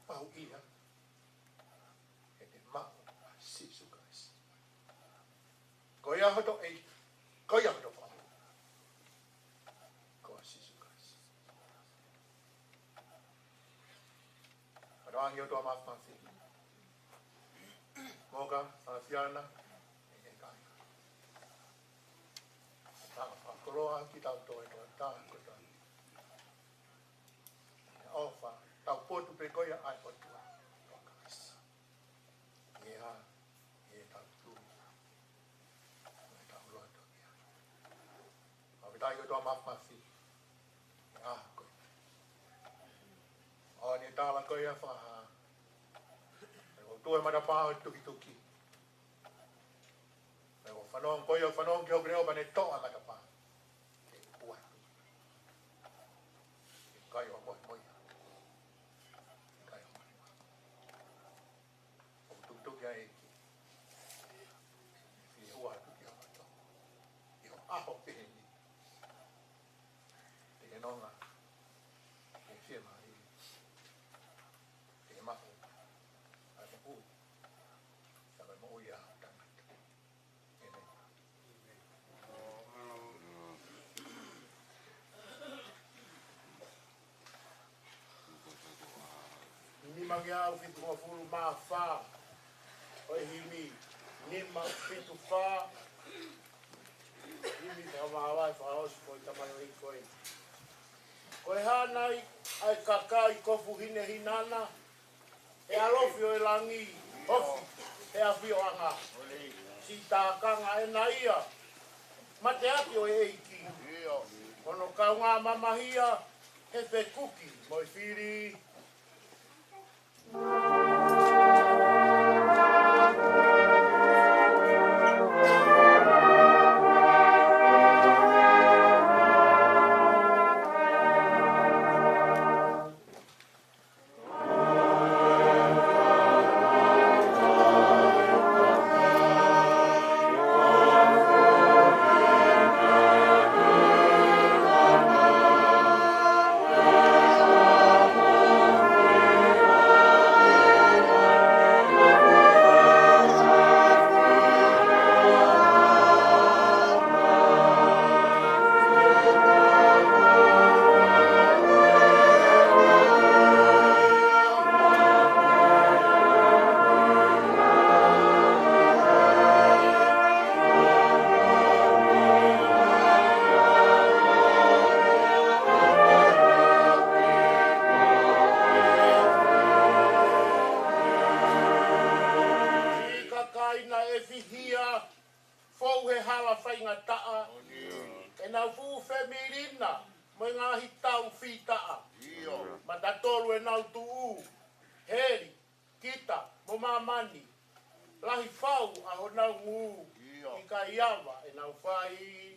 Pau ia e te mau a sisu kasi. Ko ia hoto ei, ko ia hoto whau. Ko a sisu kasi. Aroangi o toa mawhawhi. Moga, whawhiana, e kai. Tāma whakoroa ki tau toi toa tāko tāko. Ofa. Tau potu pe koia ai potua. Tokas. Ia, e tau tu. E tau roto ia. Awitai ko toa mawhawhi. Ah, koi. O ni tāla koia whaha. O tue marapāo tuki. O whanong koia whanong ki hokre opa ne toa marapā. E ua. E kai o moi. Tuki ai ki. Ki hua tuki hua to. I ho aho peheni. Te nonga. Te whiema i. Te mahu. Ai mo ui. Sabai mo ui aho tangata. Amen. Ni mangi au fitu mo fulu maa whaa. Oi himi, nima fitu wha. Himi te hawahawai whaosi koi tamano i koi. Koi hānai, ai kakai kofu hine hinana. E alofi o e langi, hofi, e awhi o anga. Si tākanga e na ia. Mate ati o e eiki. Kono kaunga mamahia, he whekuki, moi whiri. Lahi whau a ho nau ngū i ka iawa e nau whai.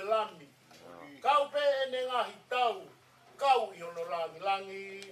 e lami. Kau pe e ne ngahi tau, kau i ono langi langi.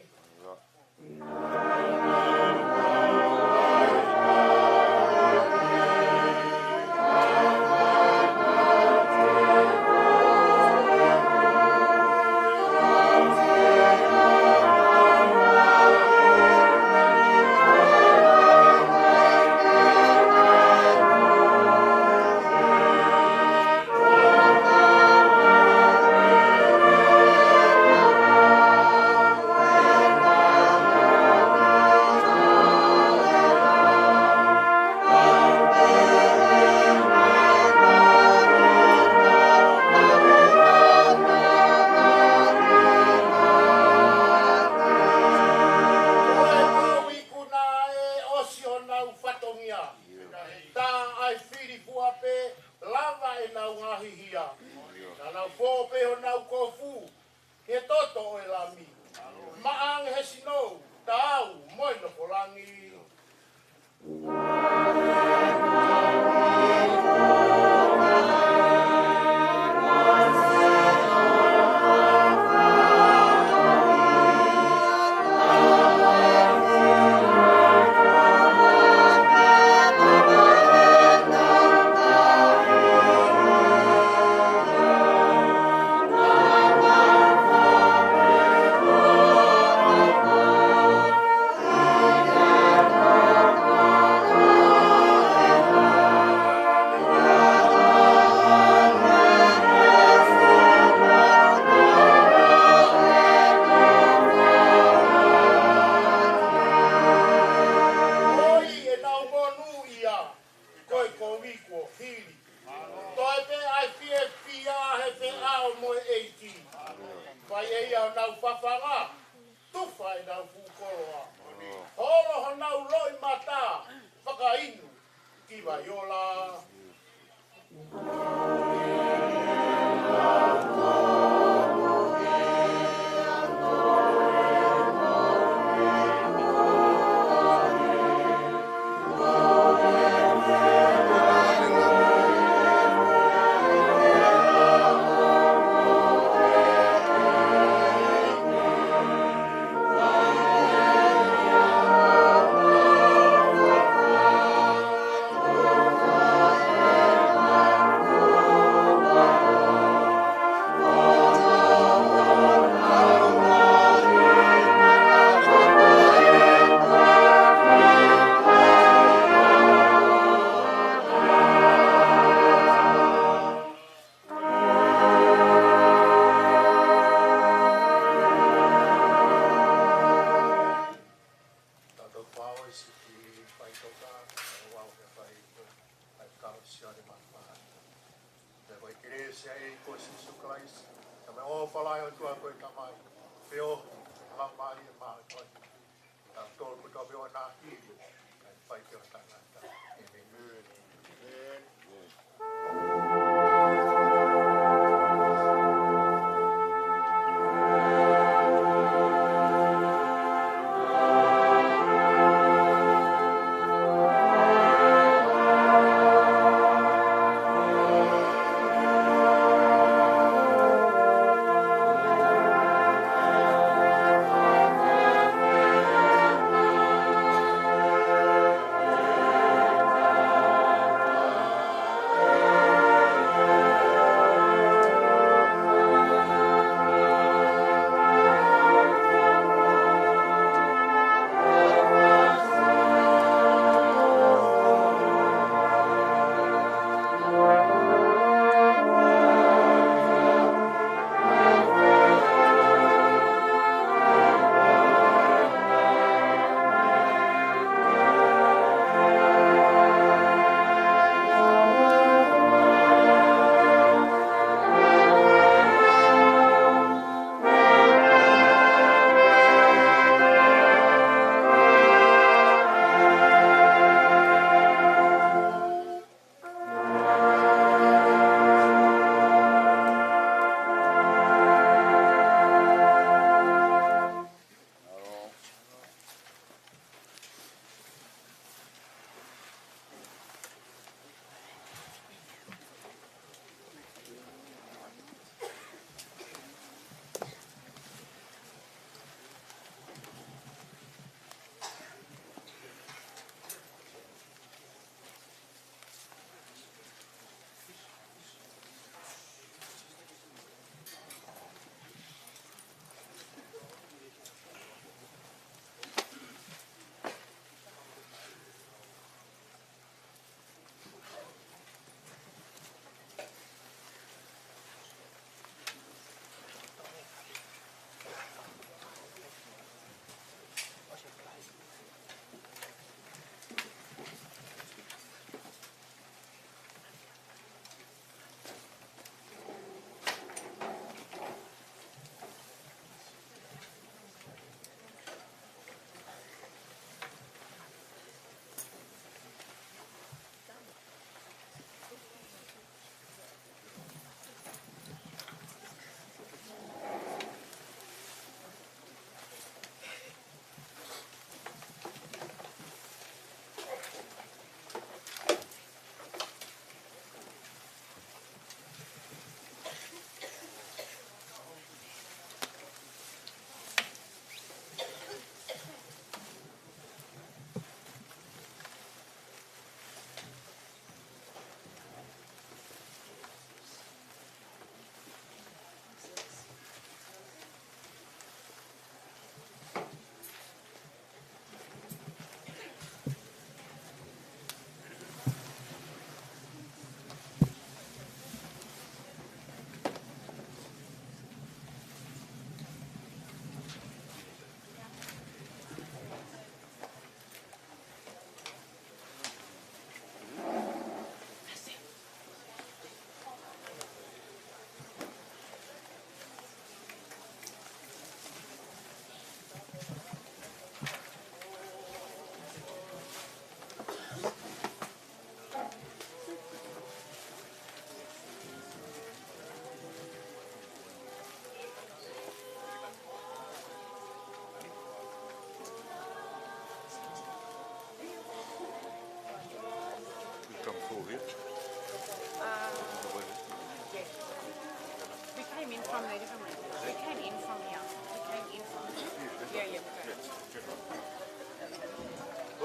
came in from the different way. We came in from here. We came in from here. Yeah, we go.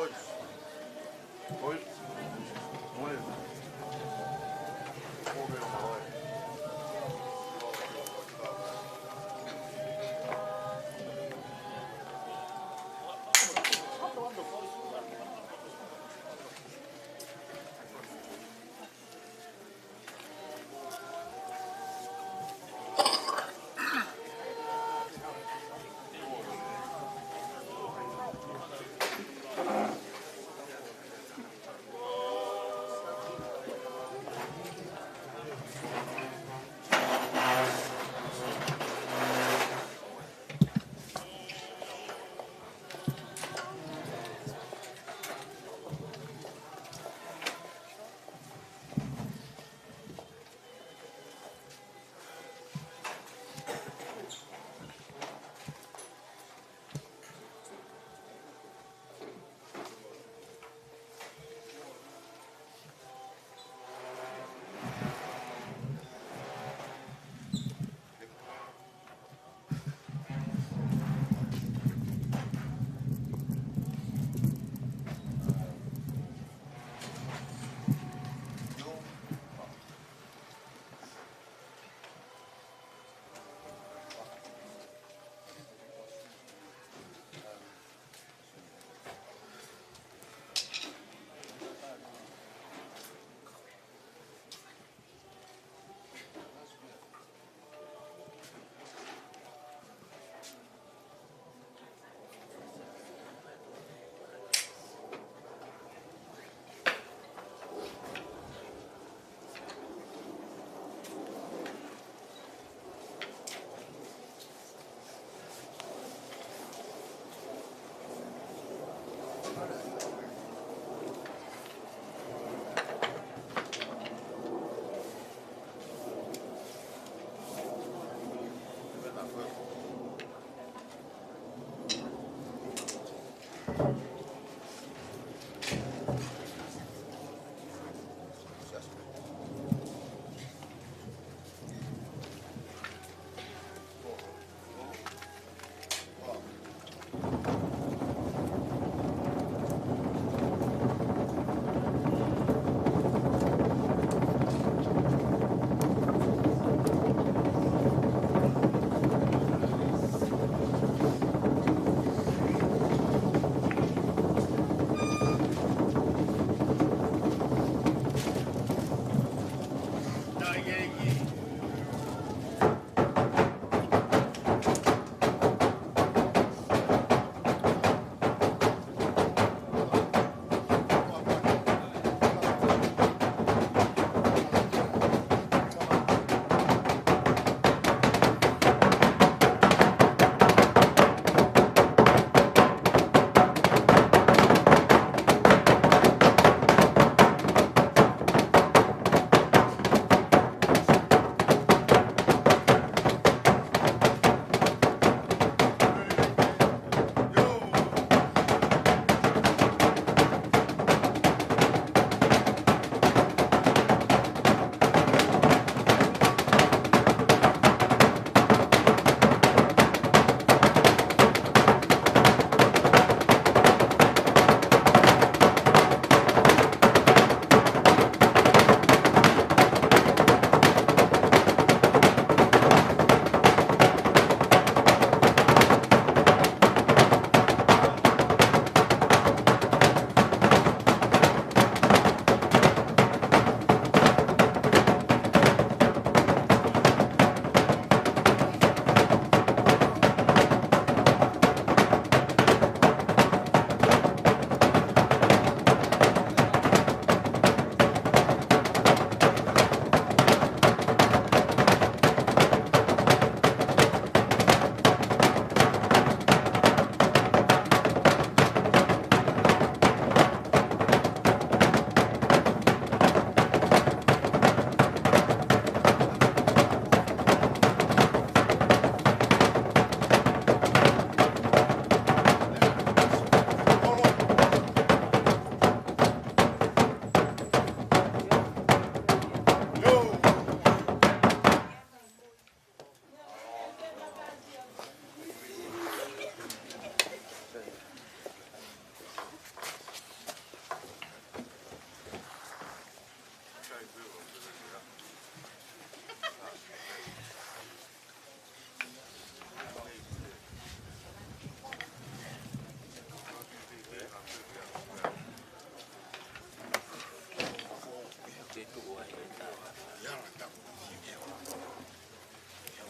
Oi. Oi.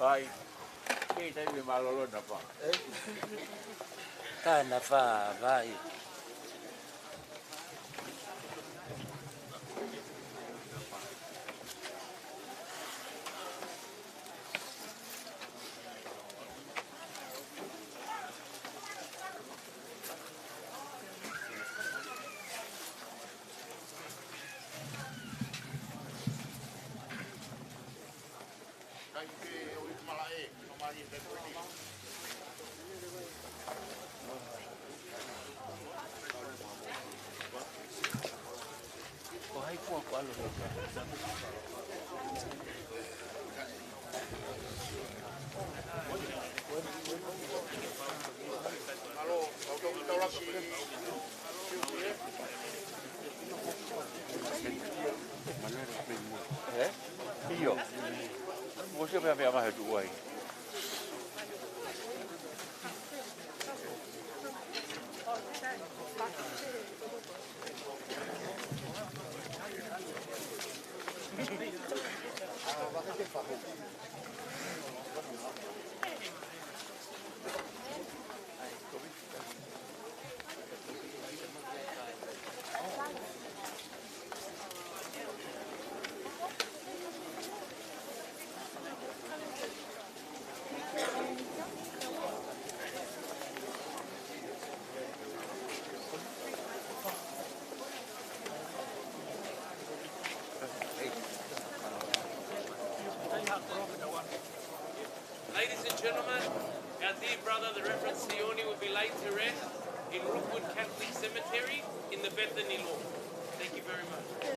Ai. Kei tai me malolo na pa. Kana fa vai. Kai ke o i malae, no mai te puni. Ko hai ko ko alo. Alo, au tau laki. Eh? Iyo. Mo se me ama tu ai. Ladies and gentlemen, our dear brother, the Reverend SIONE, will be laid to rest in Rookwood Catholic Cemetery in the Bethany Lawn. Thank you very much.